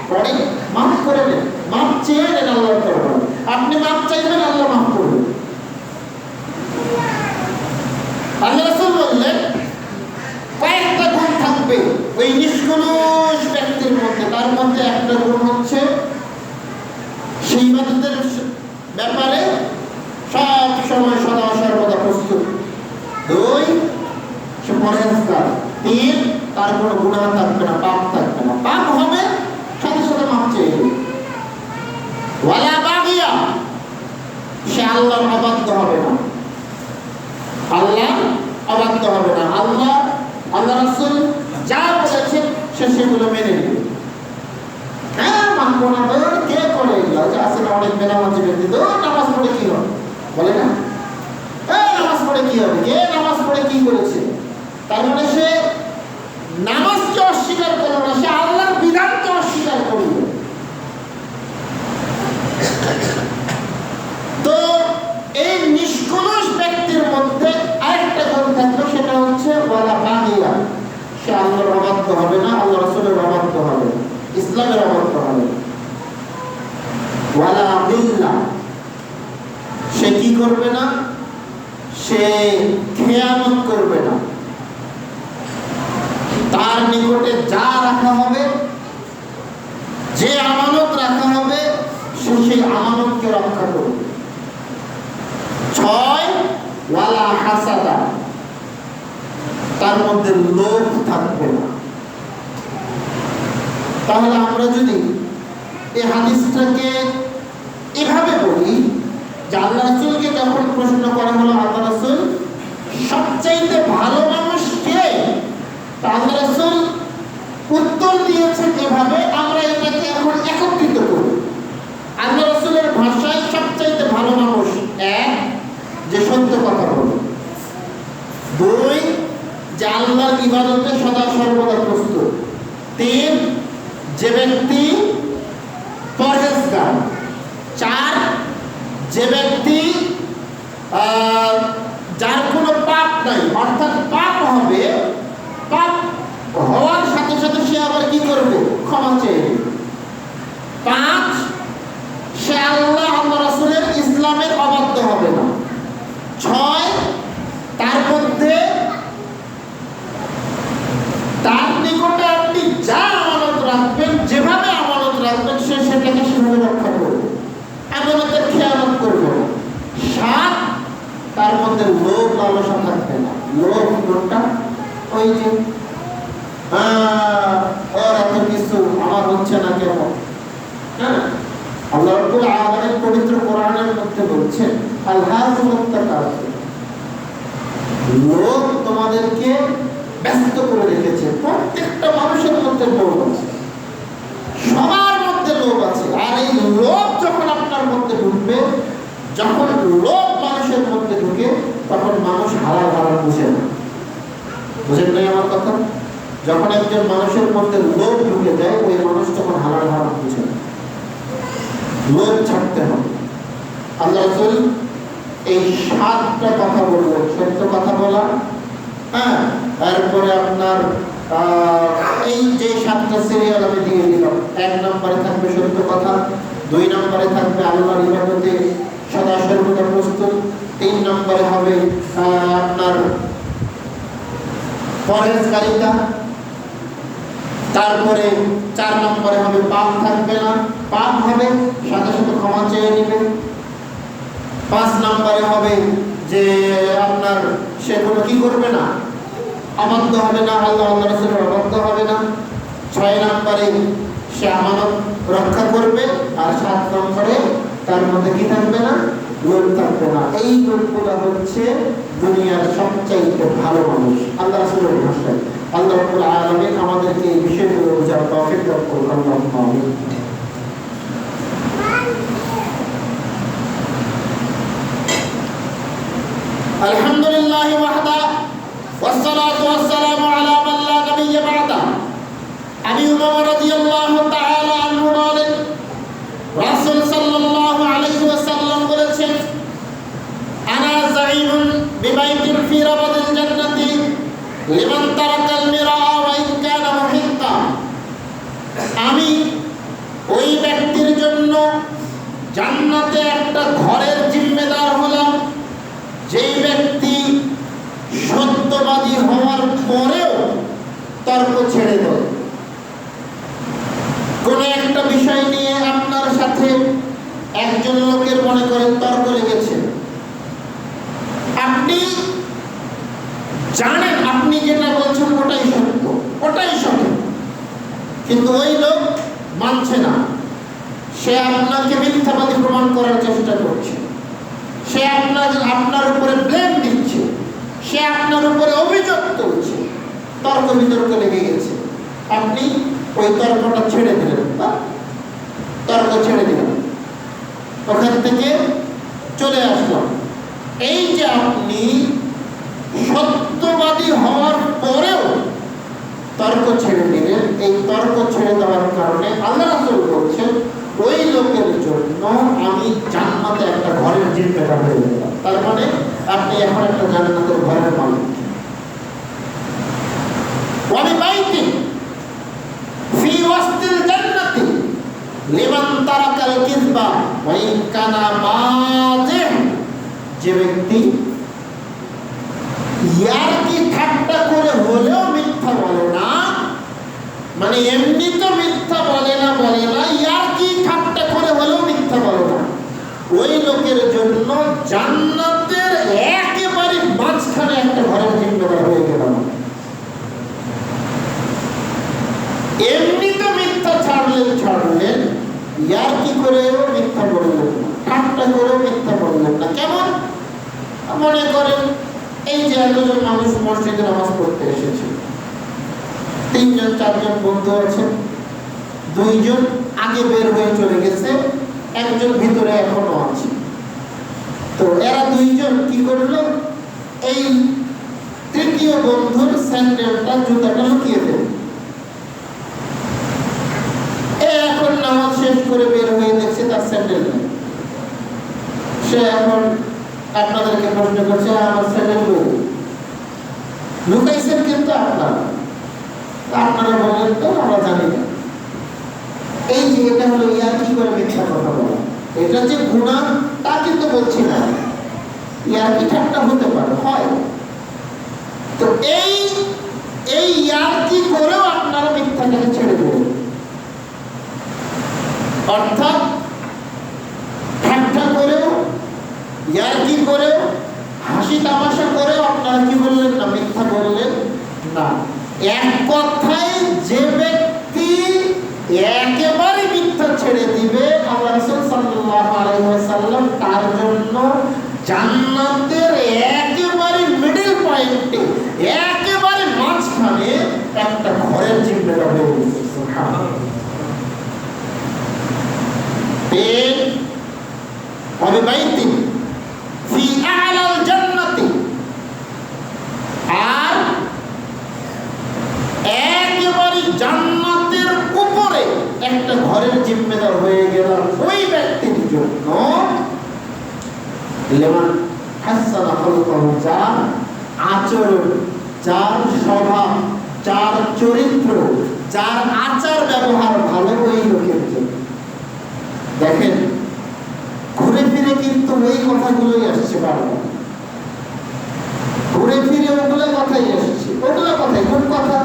পরে মাফ করে দেন, মাফ চেয়ে নেন আল্লাহর দরবারে। আপনি মাফ চাইবেন, আল্লাহ মাফ করবেন। আল্লাহ রাসূল বললেন কয়েকটা গুণ থাকবে ওই নিষ্কলুষ ব্যক্তির মধ্যে। তার মধ্যে একটা গুণ হচ্ছে সেই ইবাদতের ব্যাপারে সব সময় সদা সর্বদা প্রস্তুত। 2 সে পরহেজগার। 3 তার কোনো গুনাহ থাকবে না, পাপ থাকবে না, পাপ হবে সাথে সাথে মাফ চেয়ে নেবে। আল্লাহ অবাধ্য হবে না। আল্লাহ রাসূল যা বলেছেন সে সেগুলো মেনে নেবে। হ্যাঁ, মানবো না কে করে এগুলো? যে আসলে অনেক বেনামাজি ব্যক্তি তো নামাজ পড়ে কি হবে বলে না, নামাজ পড়ে কি হবে, কে নামাজ পড়ে কি করেছে? তার মানে সে নামাজকে অস্বীকার করলো না, সে আল্লাহর বিধানকে অস্বীকার করল। তো এই নিষ্কলুষ ব্যক্তির মধ্যে আরেকটা গুণ থাকলো, সেটা হচ্ছে ওয়ালা বাগিয়া, সে আল্লাহর অবাধ্য হবে না, আল্লাহ রাসূলের অবাধ্য হবে না, ইসলামের অবাধ্য হবে না। ওয়ালা বিল্লাহ, সে কি করবে না? সে খেয়ানত করবে না। তার নিকটে যা রাখা হবে, যে আমানত রাখা হবে, সে সেই আমানতকে রক্ষা করবে। 6 ওয়ালা হাসাদা, তার মধ্যে লোভ থাকবে না। তাহলে আমরা যদি এই হাদিসটাকে এভাবে বলি যে আল্লাহ রাসূলকে যখন প্রশ্ন করা হলো আল্লাহ রাসূল সবচাইতে ভালো মানুষ কে, আল্লাহ রাসূল উত্তর দিয়েছেন এভাবে, আমরা এটাকে এখন একত্রিত করি। আল্লাহ রাসূলের ভাষায় সবচাইতে ভালো মানুষ 1 যে সত্য কথা বলে, 2 যে আল্লাহর ইবাদতে সদা সর্বদা প্রস্তুত, 3 যে ব্যক্তি পরহেজগার, 4 যে ব্যক্তি যার কোনো পাপ নাই, অর্থাৎ পাপ হবে, পাপ হওয়ার সাথে সাথে সে আবার কি করবে? ক্ষমা চেয়ে। 5 সে আল্লাহ রাসূলের ইসলামের অবাধ্য হবে না। 6 তার মধ্যে তার নিকটে আপনি যা আমানত রাখবেন, যেভাবে আমানত রাখবেন, সে সেটাকে সেভাবে রক্ষা করবে, আমানতের খেয়ানত করবে না। 7 তার মধ্যে লোভ লালসা থাকবে না। লোভ কোনটা? ওই যে ওর এত কিছু, আমার হচ্ছে না কেন? হ্যাঁ, আল্লাহ রাব্বুল আলামিন পবিত্র কোরআনের মধ্যে বলছেন আল-হাকুমুত তাকাসুর, লোভ তোমাদেরকে ব্যস্ত করে রেখেছে। প্রত্যেকটা মানুষের মধ্যে লোভ আছে, সবার মধ্যে লোভ আছে। আর এই লোভ যখন আপনার মধ্যে ঢুকবে, যখন লোভ মানুষের মধ্যে ঢুকে, তখন মানুষ হালাল হারাম বুঝে না। বুঝেন নাই আমার কথা? যখন একজন মানুষের মধ্যে লোভ ঢুকে যায়, ওই মানুষ তখন হালাল হারাম বুঝে না। লোভ ছাড়তে হবে। আল্লাহ রাসূল এই 7টা কথা বললেন। সত্য কথা বলা, হ্যাঁ, তারপরে আপনার এই যে 7টা সিরিয়াল আমি দিয়ে দিলাম, 1 নম্বরে থাকবে সত্য কথা, 2 নম্বরে থাকবে আল্লাহর ইবাদতে সদা সর্বদা প্রস্তুত, 3 নম্বরে হবে আপনার পরহেজগারিতা, তারপরে 4 নম্বরে হবে পাপ থাকবে না, পাপ হবে সাথে সাথে ক্ষমা চেয়ে নেবে। 5 নম্বরে হবে যে আপনার সে কোনো কি করবে না, অবাধ্য হবে না, আল্লাহ রাসূলের অবাধ্য হবে না। 6 নম্বরে সে আমানত রক্ষা করবে। আর 7 নম্বরে তার মধ্যে কি থাকবে না? লোভ থাকবে না। এই লোকগুলো হচ্ছে দুনিয়ার সবচাইতে ভালো মানুষ আল্লাহ রাসূলের ভাষায়। আল্লাহ রাব্বুল আলামিন আমাদেরকে এই বিষয়গুলো বোঝার তৌফিক দান করুন। আল্লাহুম্মা আমিন। আলহামদুলিল্লাহ ওয়াহদা ওয়াসসালাতু ওয়াসসালামু আলা মান লা নাবিয়্যা বা'দা। আবু উমামা রাদিয়াল্লাহু তাআলা আনহু বলেন, রাসূল সাল্লাল্লাহু আলাইহি ওয়াসাল্লাম বলেছেন, আনা যাইনুন বিবাইতিন ফি রাবাদিল জান্নাতি লিমান তারাকাল মিরা ওয়া ইন কানা মুহিত্তা। আমি ওই ব্যক্তির জন্য জান্নাতে একটা ঘরের জিম্মেদার হলাম, যেই ব্যক্তি সত্যবাদী হওয়ার পরেও তর্ক ছেড়ে দেয়। কোন একটা বিষয় নিয়ে আপনার সাথে একজন লোকের মনে করেন তর্ক লেগেছে, আপনি জানেন আপনি যেটা বলছেন ওটাই সত্য, ওটাই সঠিক, কিন্তু ওই লোক মানছে না, সে আপনাকে মিথ্যাবাদী প্রমাণ করার চেষ্টা করছে, সে আপনার উপরে ব্লেম দিচ্ছে, বিতর্ক লেগে গেছে, আপনি ওই তর্কটা ছেড়ে দিলেন, তর্ক ছেড়ে দিলেন, ওখান থেকে চলে আসলাম। এই যে আপনি সত্যবাদী হওয়ার পরেও তর্ক ছেড়ে দিলেন, এই তর্ক ছেড়ে দেওয়ার কারণে আল্লাহ রাসূল বলছেন ওই লোকের জন্য আমি জান্নাতে একটা ঘরের জিম্মেদার হয়ে গেলাম। তার মানে আপনি এখন একটা জান্নাতের ঘরের মালিক। ওয়ালি বাইতি ফি ওয়াসতিল জান্নাতি লিমান তারাকাল কিযবা ওয়া ইন কানা মাযিহ, যে ব্যক্তি ইয়ারকি ঠাট্টা করে হলেও মিথ্যা বলে না, মানে এমনি তো মিথ্যা বলে না, ইয়ারকি ঠাট্টা করে হলেও মিথ্যা বলে না, ওই লোকের জন্য জান্নাতের একেবারে মাঝখানে একটা ঘরের জিম্মেদার হয়ে গেল। এমনি তো মিথ্যা ছাড়লেন, ইয়ারকি করেও মিথ্যা বললেন না, ঠাট্টা করেও মিথ্যা বললেন না। কেমন? মনে করেন এই যে এতজন মানুষ মসজিদে নামাজ পড়তে এসেছে, 3 জন 4 জন বন্ধু আছেন, 2 জন আগে বের হয়ে চলে গেছে, 1 জন ভিতরে এখনো আছে। তো এরা 2 জন কি করলো, এই তৃতীয় বন্ধুর স্যান্ডেলটা, জুতাটা লুকিয়ে দেবে। এখন নামাজ শেষ করে বের হয়ে দেখছে তার স্যান্ডেল নেই। সে এখন আপনাদেরকে প্রশ্ন করছে, আমার স্যান্ডেল লুকাইছেন কিন্তু আপনারা বললেন তো আমরা জানি না। এই যে এটা হলো ইয়ারকি করে মিথ্যা কথা বলা, এটা যে গুনাহ তা কিন্তু বলছি না, ইয়ারকি ঠাট্টা হতে পারে, হয়। তো এই ইয়ারকি করেও আপনারা মিথ্যাটাকে ছেড়ে দেবেন, অর্থাৎ ঠাট্টা করেও, ইয়ারকি করেও, হাসি তামাশা করেও আপনারা কি বললেন না, মিথ্যা বললেন না। এক কথায় যে ব্যক্তি একেবারে মিথ্যা ছেড়ে দিবে, আল্লাহ রাসূল সাল্লাল্লাহু আলাইহি ওয়াসাল্লাম তার জন্য জান্নাতের একেবারে মিডল পয়েন্টে, একেবারে মাঝখানে একটা ঘরের জিম্মেদার হয়ে গেছে। সুবহানাল্লাহ। ওয়ালি বাইতি ফি আ'লাল জান্নাতি, আর একেবারে জান্নাতের উপরে একটা ঘরের জিম্মেদার হয়ে গেলাম ওই ব্যক্তির জন্য, লিমান হাসানা খালকাহু, যার আচরণ, যার স্বভাব, যার চরিত্র, যার আচার ব্যবহার ভালো, ওই লোকের জন্য। দেখেন ঘুরে ফিরে কিন্তু ওই কথাগুলোই আসছে বারবার, ঘুরে ফিরে ওগুলো কথাই আসছে, ওগুলো কথাই। কোন কথা?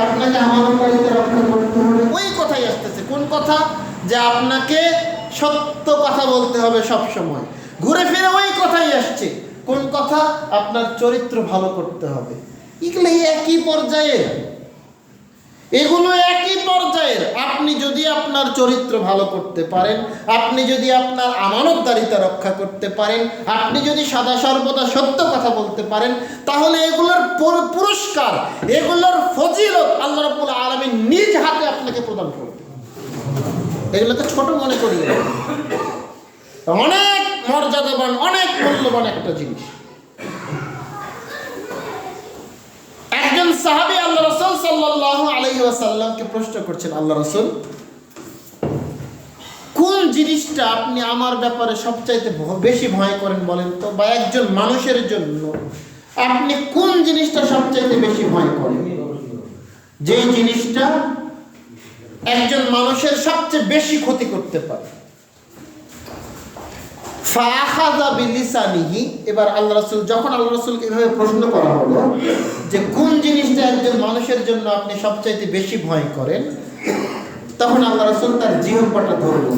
আপনাকে আমানতকারিতা রক্ষা করতে হবে, ওই কথাই আসতেছে। কোন কথা? যে আপনাকে সত্য কথা বলতে হবে সব সময়, ঘুরে ফিরে ওই কথাই আসছে। কোন কথা? আপনার চরিত্র ভালো করতে হবে। এগুলো একই পর্যায়ের, এগুলো একই পর্যায়ের। আপনি যদি আপনার চরিত্র ভালো করতে পারেন, আপনি যদি আপনার আমানতদারিতা রক্ষা করতে পারেন, আপনি যদি সদা সর্বদা সত্য কথা বলতে পারেন, তাহলে এগুলোর পুরস্কার, এগুলোর ফজিলত আল্লাহ রাব্বুল আলামিন নিজ হাতে আপনাকে প্রদান করবেন। এগুলোকে ছোট মনে করিয়ে অনেক মর্যাদাবান, অনেক মূল্যবান একটা জিনিস। একজন সাহাবী আল্লাহ রাসূল সাল্লাল্লাহু আলাইহি ওয়াসাল্লামকে প্রশ্ন করছেন, আল্লাহ রাসূল, কোন জিনিসটা আপনি আমার ব্যাপারে সবচাইতে বেশি ভয় করেন বলেন তো? বা একজন মানুষের জন্য আপনি কোন জিনিসটা সবচাইতে বেশি ভয় করেন, যে জিনিসটা একজন মানুষের সবচেয়ে বেশি ক্ষতি করতে পারে? ফাখাযা বিলিসানিহি। এবার আল্লাহ রাসূল, যখন আল্লাহ রাসূলকে এভাবে প্রশ্ন করা হলো যে কোন জিনিসটা একজন মানুষের জন্য আপনি সবচাইতে বেশি ভয় করেন, তখন আল্লাহ রাসূল তার জিহ্বাটা ধরলেন,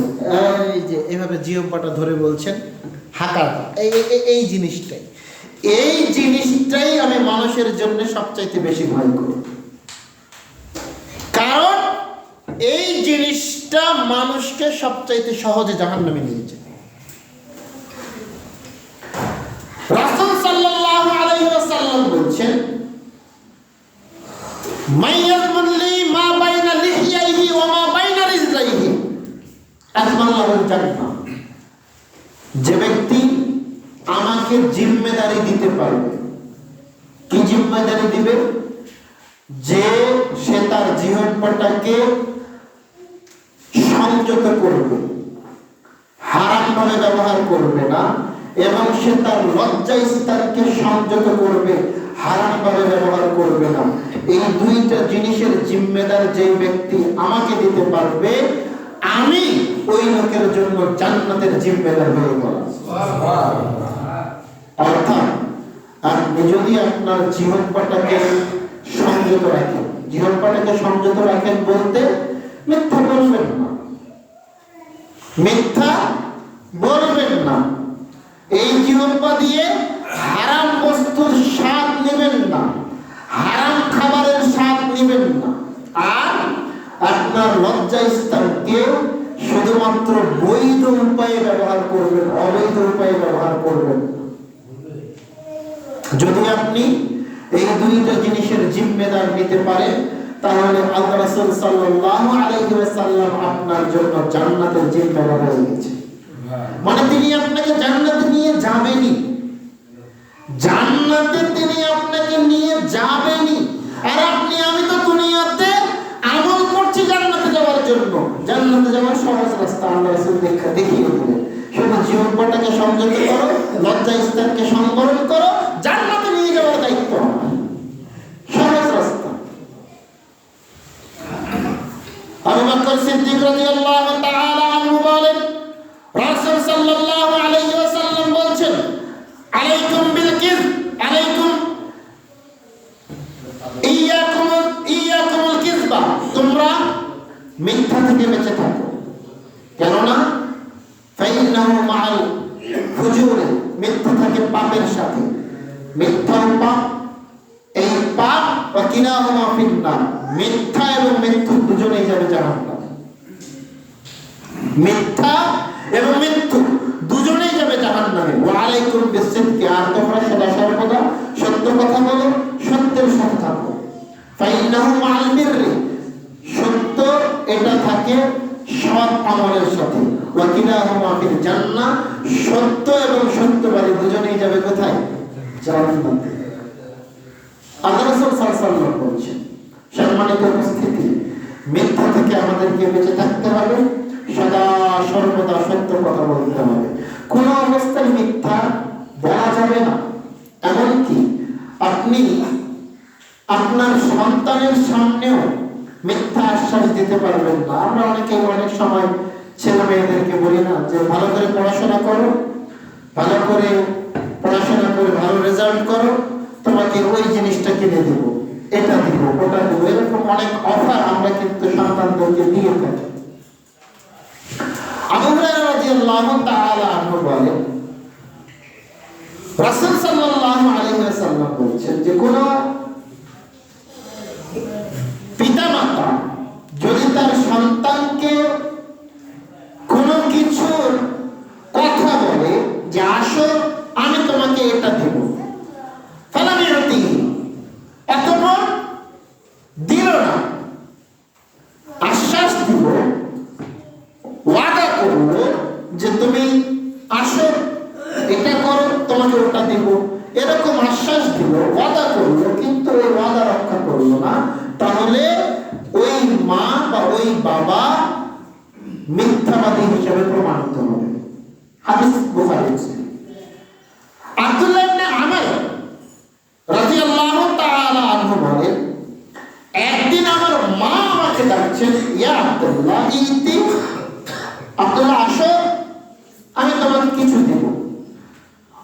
এই যে এভাবে জিহ্বাটা ধরে বলছেন, হাকাতা, এই জিনিসটাই আমি মানুষের জন্য সবচাইতে বেশি ভয় করি, কারণ এই জিনিসটা মানুষকে সবচাইতে সহজে জাহান্নামে নিয়ে যায়। রাসূল সাল্লাল্লাহু আলাইহি ওয়াসাল্লাম বলছেন, মাইয়াজমুল্লি মা বাইনা লিহিয়াইহি ওয়া মা বাইনা রিজলাইহি আজমাল্লাহুল জান্নাহ। যে ব্যক্তি আমাকে জিম্মেদারি দিতে পারবে, কি জিম্মেদারি দিবে? যে সে তার জিহ্বাটাকে সংযত করবে, হারাম ভাবে ব্যবহার করবে না, এবং সে তার লজ্জা স্থানকে সংযত করবে, হারাম ভাবে ব্যবহার করবে না। এই দুইটা জিনিসের জিম্মেদার যে ব্যক্তি আমাকে দিতে পারবে, আমি ওই লোকের জন্য জান্নাতের জিম্মেদার হয়ে গেলাম। অর্থাৎ আপনি যদি আপনার জিহ্বাটাকে সংযত রাখেন, জিহ্বাটাকে সংযত রাখেন বলতে মিথ্যা বলবেন না, মিথ্যা বলবেন না, এই জিহ্বা দিয়ে হারাম বস্তুর স্বাদ নেবেন না, হারাম খাবারের স্বাদ নেবেন না, আর আপনার লজ্জা স্থানকে শুধুমাত্র বৈধ উপায়ে ব্যবহার করবেন, অবৈধ উপায়ে ব্যবহার করবেন। যদি আপনি এই দুইটা জিনিসের জিম্মেদার নিতে পারেন, তাহলে আল্লাহ রাসূল সাল্লাল্লাহু আলাইহি ওয়াসাল্লাম আপনার জন্য জান্নাতের জিম্মেদার হয়ে গেছে। মানে তিনি আপনাকে জান্নাতে নিয়ে যাবেনই, জান্নাতে তিনি আপনাকে নিয়ে যাবেনই। আর আপনি আমি তো দুনিয়াতে আমল করছি জান্নাতে যাওয়ার জন্য, জান্নাতে যাওয়ার সহজ রাস্তা আল্লাহ রাসূল দেখিয়ে দিলেন। শুধু জীবনটাকে সংযত করো, লজ্জা স্থানকে সংবরণ করো, জান্নাতে নিয়ে যাওয়ার দায়িত্ব সহজ রাস্তা। আবু বকর সিদ্দিক রাদিয়াল্লাহু তাআলা আনহু বলেন, রাসূল সাল্লাল্লাহু আলাইহি ওয়াসাল্লাম বলেন, আলাইকুম বিল কিযব, আলাইকুম ইয়াকুমুল কিযবা, তোমরা মিথ্যা থেকে বেঁচে থাকো, কেননা ফাইন্নাহু মাআল ফুজুর, মিথ্যা থাকে পাপের সাথে, মিথ্যা পাপ, এই পাপ ওয়া কিলাহুমা ফিন্নার, মিথ্যা এবং মৃত্যু দুজনেই যাবে জাহান্নামে। মিথ্যা এবং মৃত্যু দুজনেই যাবে জাহান্নামে। ওয়া আলাইকুম বিসিদকি, আর তোমরা সদা সর্বদা সত্য কথা বলো, সত্যের সাথে থাকো। ফাইন্নাহু মাআল বিররি, সত্য এটা থাকে সৎ আমলের সাথে। ওয়া কিলাহুমা ফিল জান্নাহ, সত্য এবং সত্যবাদী দুজনেই যাবে কোথায়? জান্নাতে। আল্লাহ রাসূল সাল্লাল্লাহু আলাইহি ওয়াসাল্লাম বলেছেন, সম্মানিত উপস্থিতি, মিথ্যা থেকে আমাদেরকে বেঁচে থাকতে হবে, সদা সর্বদা সত্য কথা বলতে হবে, কোনো অবস্থায় মিথ্যা বলা যাবে না। এমনকি আপনি আপনার সন্তানের সামনেও মিথ্যা আশ্বাস দিতে পারবেন না। আমরা অনেক সময় ছেলে মেয়েদেরকে বলি না যে ভালো করে পড়াশোনা করো, ভালো করে পড়াশোনা করে ভালো রেজাল্ট করো, তোমাকে ওই জিনিসটা কিনে দিব, এটা দিব, ওটা দিব, এরকম অনেক অফার আমরা কিন্তু সন্তানদেরকে দিয়ে থাকি। আবু হুরায়রা রাদিয়াল্লাহু তাআলা আনহু বলেন, রাসূল সাল্লাল্লাহু আলাইহি ওয়াসাল্লাম বলেছেন যে কোন পিতামাতা যদি তার সন্তানকে কোনো কিছুর কথা বলে যে আসো আমি তোমাকে এটা দেব, ফালাম ইউতি, অতঃপর দিল না, আশ্বাস দিল, ওয়াদা করলো যে তুমি আসো এটা করো তোমাকে ওটা দেব, এরকম আশ্বাস দিল, ওয়াদা করলো, কিন্তু ওই ওয়াদা রক্ষা করলো না, তাহলে ওই মা বা ওই বাবা মিথ্যাবাদী হিসেবে প্রমাণিত হবে। হাদিস বুখারী মুসলিম। আব্দুল্লাহ ইবনে আমর রাদিয়াল্লাহু তাআলা আনহু বলেন, একদিন আমার মা আমাকে ডাকছেন, ইয়া আব্দুল্লাহ ইতি, আব্দুল্লাহ আসো আমি তোমাকে কিছু দেব।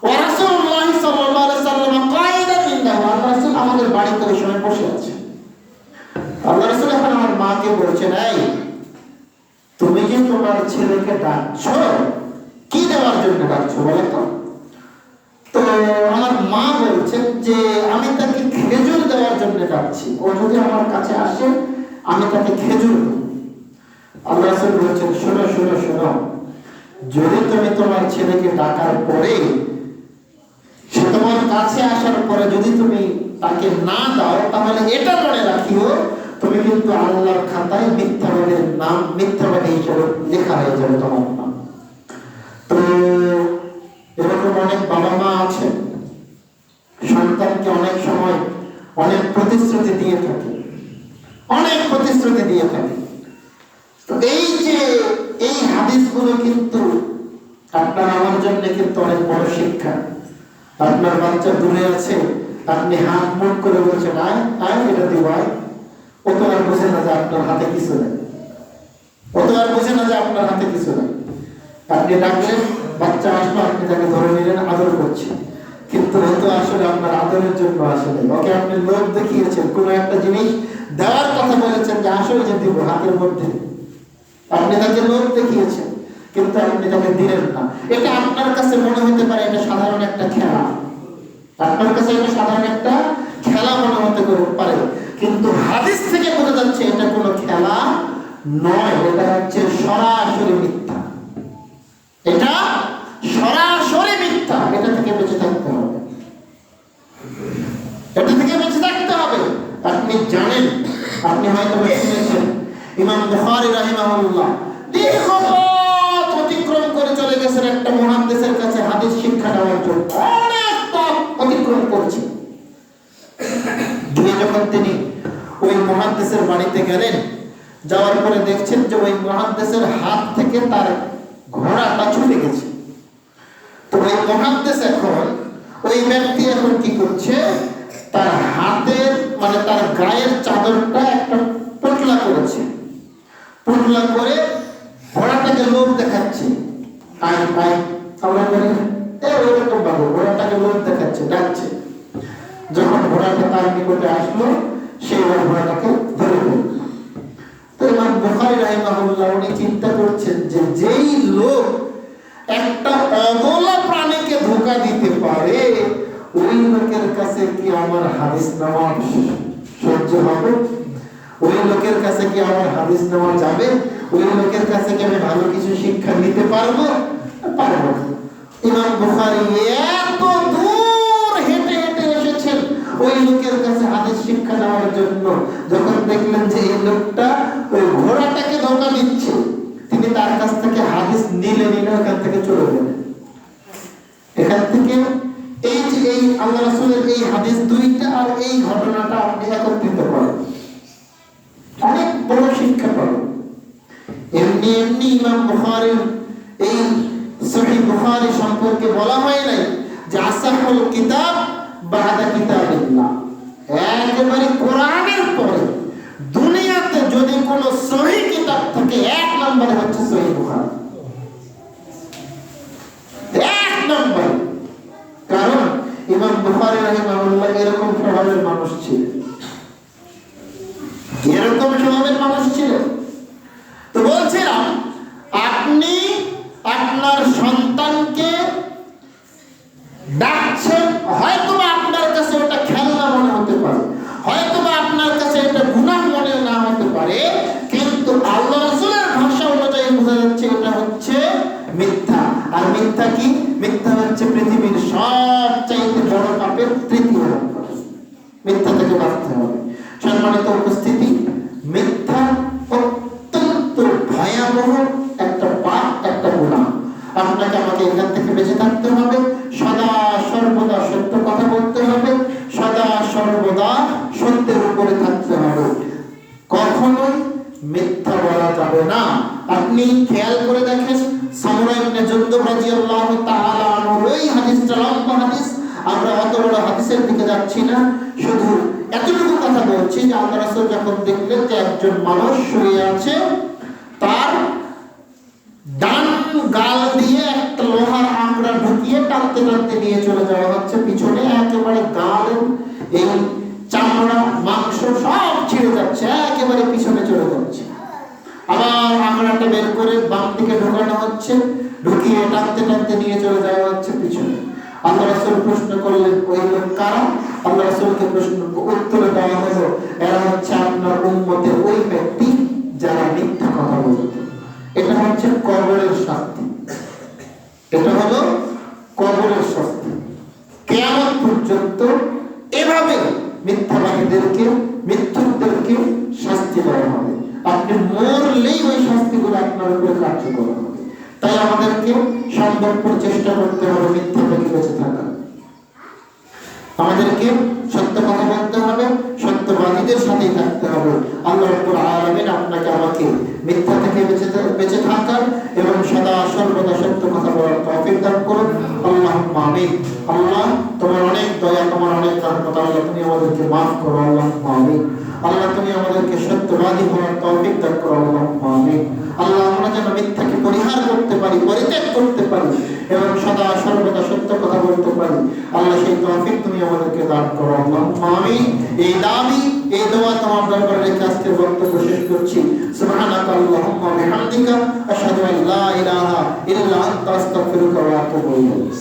ওয়া রাসূলুল্লাহ সাল্লাল্লাহু আলাইহি ওয়াসাল্লাম কায়দান ইনদাহু, আল্লাহ রাসূল আমাদের বাড়িতে ওই সময় বসে আছেন। আল্লাহ রাসূল এখন আমার মাকে বলছেন, এই তুমি কি তোমার ছেলেকে ডাকছো, কি দেওয়ার জন্য ডাকছো বলো তো? তো আমার মা বলছেন যে আমি তাকে খেজুর দেওয়ার জন্য ডাকছি, ও যদি আমার কাছে আসে আমি তাকে খেজুর দেব। আল্লাহ রাসূল বলছেন, শোনো শোনো শোনো, যদি তুমি তোমার ছেলেকে ডাকার পরে সে তোমার কাছে আসার পরে যদি তুমি তাকে না দাও, তাহলে এটা মনে রাখিও তুমি কিন্তু আল্লাহর খাতায় মিথ্যাবাদীর নাম, মিথ্যাবাদী হিসেবে লেখা হয়ে যাবে তোমার নাম। তো এরকম অনেক বাবা মা আছেন, সন্তানকে অনেক সময় অনেক প্রতিশ্রুতি দিয়ে থাকে, অনেক প্রতিশ্রুতি দিয়ে থাকে। তো এই যে এই হাদিসগুলো কিন্তু আপনার আমার জন্য কিন্তু অনেক বড় শিক্ষা। আপনার বাচ্চা দূরে আছে, আপনি হাত মুখ করে বলছেন আয় আয় এটা দিব আয়, ও তো আর বোঝে না যে আপনার হাতে কিছু নেই, ও তো আর বোঝে না যে আপনার হাতে কিছু নেই। আপনি ডাকলেন, বাচ্চা আসলো, আপনি তাকে ধরে নিলেন, আদর করছেন, কিন্তু হয়তো আসলে আপনার আদরের জন্য আসলে ওকে আপনি লোভ দেখিয়েছেন, কোনো একটা জিনিস দেওয়ার কথা বলেছেন যে আসলে যে দিব হাতের মধ্যে, আপনি তাকে লোভ দেখিয়েছেন কিন্তু আপনি তাকে দিলেন না। এটা আপনার কাছে মনে হতে পারে এটা সাধারণ একটা খেলা, আপনার কাছে এটা সাধারণ একটা খেলা মনে হতে পারে, কিন্তু হাদিস থেকে বোঝা যাচ্ছে এটা কোনো খেলা নয়, এটা হচ্ছে সরাসরি মিথ্যা, এটা সরাসরি মিথ্যা। এটা থেকে বেঁচে থাকতে হবে, এটা থেকে বেঁচে থাকতে হবে। আপনি জানেন, আপনি হয়তো শুনেছেন ইমাম বুখারী রাহিমাহুল্লাহ দীর্ঘ পথ অতিক্রম করে চলে গেছেন একটা মুহাদ্দিসের কাছে হাদিস শিক্ষা নেওয়ার জন্য, অনেক পথ অতিক্রম করছেন। গিয়ে যখন তিনি ওই মুহাদ্দিসের বাড়িতে গেলেন, যাওয়ার পরে দেখছেন যে ওই মুহাদ্দিসের হাত থেকে তার ঘোড়াটা ছুটে গেছে। তো ওই মুহাদ্দিস এখন, ওই ব্যক্তি এখন কি করছে, তার হাতের মানে তার গায়ের চাদরটা একটা পটলা করেছে, পটলা করে ঘোড়াটাকে লোভ দেখাচ্ছে, আয় আয় আমরা বলি এরকম ভাবে ঘোড়াটাকে লোভ দেখাচ্ছে, ডাকছে। যখন ঘোড়াটা তার নিকটে আসলো, সেই ঘোড়াটাকে ধরে ফেলল। তো ইমাম বুখারী রাহিমাহুল্লাহ উনি চিন্তা করছেন যে যেই লোক একটা অবলা প্রাণীকে ধোঁকা দিতে পারে, ওই লোকের কাছে কি আমার হাদিস নেওয়া সহ্য হবে? ওই লোকের কাছে কি আমার হাদিস নেওয়া যাবে? ওই লোকের কাছে কি আমি ভালো কিছু শিক্ষা নিতে পারবো? পারবো না। ইমাম বুখারী এত দূর হেঁটে হেঁটে এসেছেন ওই লোকের কাছে হাদিস শিক্ষা নেওয়ার জন্য। যখন দেখলেন যে এই লোকটা ওই ঘোড়াটাকে ধোঁকা দিচ্ছে, তিনি তার কাছ থেকে হাদিস নিলেন, ওখান থেকে চলে গেলেন। এখান থেকে এই যে এই আল্লাহ রাসূলের এই হাদিস দুইটা আর এই ঘটনাটা আপনি একত্রিত করেন, অনেক বড় শিক্ষা পাবেন। এমনি এমনি ইমাম বুখারীর এই সহিহ বুখারী সম্পর্কে বলা হয় নাই যে আসাহুল কিতাব বাদা কিতাবিল্লাহ, একেবারে কোরআনের পরে দুনিয়াতে যদি কোনো সহিহ কিতাব থাকে এক নম্বরে হচ্ছে সহিহ বুখারী, এক নম্বর। কারণ ইমাম বুখারী রাহিমাহুল্লাহ এরকম স্বভাবের মানুষ ছিলেন, এরকম স্বভাবের মানুষ ছিলেন। তো বলছিলাম, আপনি আপনার সন্তানকে ডাকছেন, হয়তো আপনার কাছে ওটা খেলনা মনে হতে পারে, হয়তো আপনার কাছে এটা গুনাহ মনে না হতে পারে, কিন্তু আল্লাহ রাসূলের ভাষা অনুযায়ী বোঝা যাচ্ছে এটা হচ্ছে মিথ্যা। আর মিথ্যা কি? মিথ্যা হচ্ছে পৃথিবীর সবচাইতে বড় পাপের তৃতীয় নম্বর। মিথ্যা থেকে বাঁচতে হবে। সম্মানিত উপস্থিতি, মিথ্যা অত্যন্ত ভয়াবহ একটা পাপ, একটা গুনাহ। আপনাকে আমাকে এখান থেকে বেঁচে থাকতে হবে, সদা সর্বদা সত্য কথা বলতে হবে, সদা সর্বদা সত্যের উপরে থাকতে হবে, কখনোই মিথ্যা বলা যাবে না। আপনি খেয়াল করে দেখেন, সামরা ইবনে জুনদুব রাদিয়াল্লাহু তাআলা আনহু, এই হাদিসটা লম্বা হাদিস, আমরা অত বড় হাদিসের দিকে যাচ্ছি না, শুধু এতটুকু কথা বলছি যে আল্লাহ রাসূল যখন দেখলেন যে একজন মানুষ শুয়ে আছে, তার ডান গাল দিয়ে একটা লোহার আংরা ঢুকিয়ে টানতে টানতে নিয়ে চলে যাওয়া হচ্ছে পিছনে, একেবারে গালের এই চামড়া মাংস সব ছিঁড়ে যাচ্ছে, একেবারে পিছনে চলে যাচ্ছে। আবার আংরাটা বের করে বাম দিকে ঢোকানো হচ্ছে, ঢুকিয়ে টানতে টানতে নিয়ে চলে যাওয়া হচ্ছে পিছনে। আল্লাহ রাসূল প্রশ্ন করলেন, ওই লোক কারা? আল্লাহ রাসূলকে উত্তরে দেওয়া হলো, এরা হচ্ছে আপনার উম্মতের ওই ব্যক্তি যারা মিথ্যা কথা বলতো। এটা হচ্ছে কবরের শাস্তি, এটা হলো কবরের শাস্তি। এভাবে মিথ্যাবাদীদেরকে, মিথ্যুকদেরকে শাস্তি দেওয়া হবে। আপনি মরলেই ওই শাস্তিগুলো আপনার উপরে কার্যকর হবে। তাই আমাদেরকে সম্ভবপর চেষ্টা করতে হবে মিথ্যা থেকে বেঁচে থাকা। আমাদেরকে সত্য কথা বলতে হবে, সত্যবাদীদের সাথেই থাকতে হবে। আল্লাহ রাব্বুল আলামিন আপনাকে আমাকে মিথ্যা থেকে বেঁচে থাকার এবং সদা সর্বদা সত্য কথা বলার তৌফিক দান করুন। আল্লাহুম্মা আমিন। আল্লাহ তোমার অনেক দয়া, তোমার অনেক রহমত, আল্লাহ তুমি আমাদেরকে মাফ করো। আল্লাহুম্মা আমিন। আল্লাহ তুমি আমাদেরকে সত্যবাদী হওয়ার তৌফিক দান করো। আল্লাহুম্মা আমিন। আল্লাহ আমরা যেন মিথ্যাকে পরিহার করতে পারি, পরিত্যাগ করতে পারি এবং সদা সর্বদা সত্য কথা বলতে পারি। আল্লাহ সেই তৌফিক তুমি আমাদেরকে দান করো। আল্লাহুম্মা আমিন। এই দাবি, এই দোয়া তোমার দরবারে রেখে আজকের বক্তব্য শেষ করছি। সুবহানাকা আল্লাহুম্মা ওয়া বিহামদিকা আশহাদু আল লা ইলাহা ইল্লা আনতা আস্তাগফিরুকা ওয়া আতুবু ইলাইক।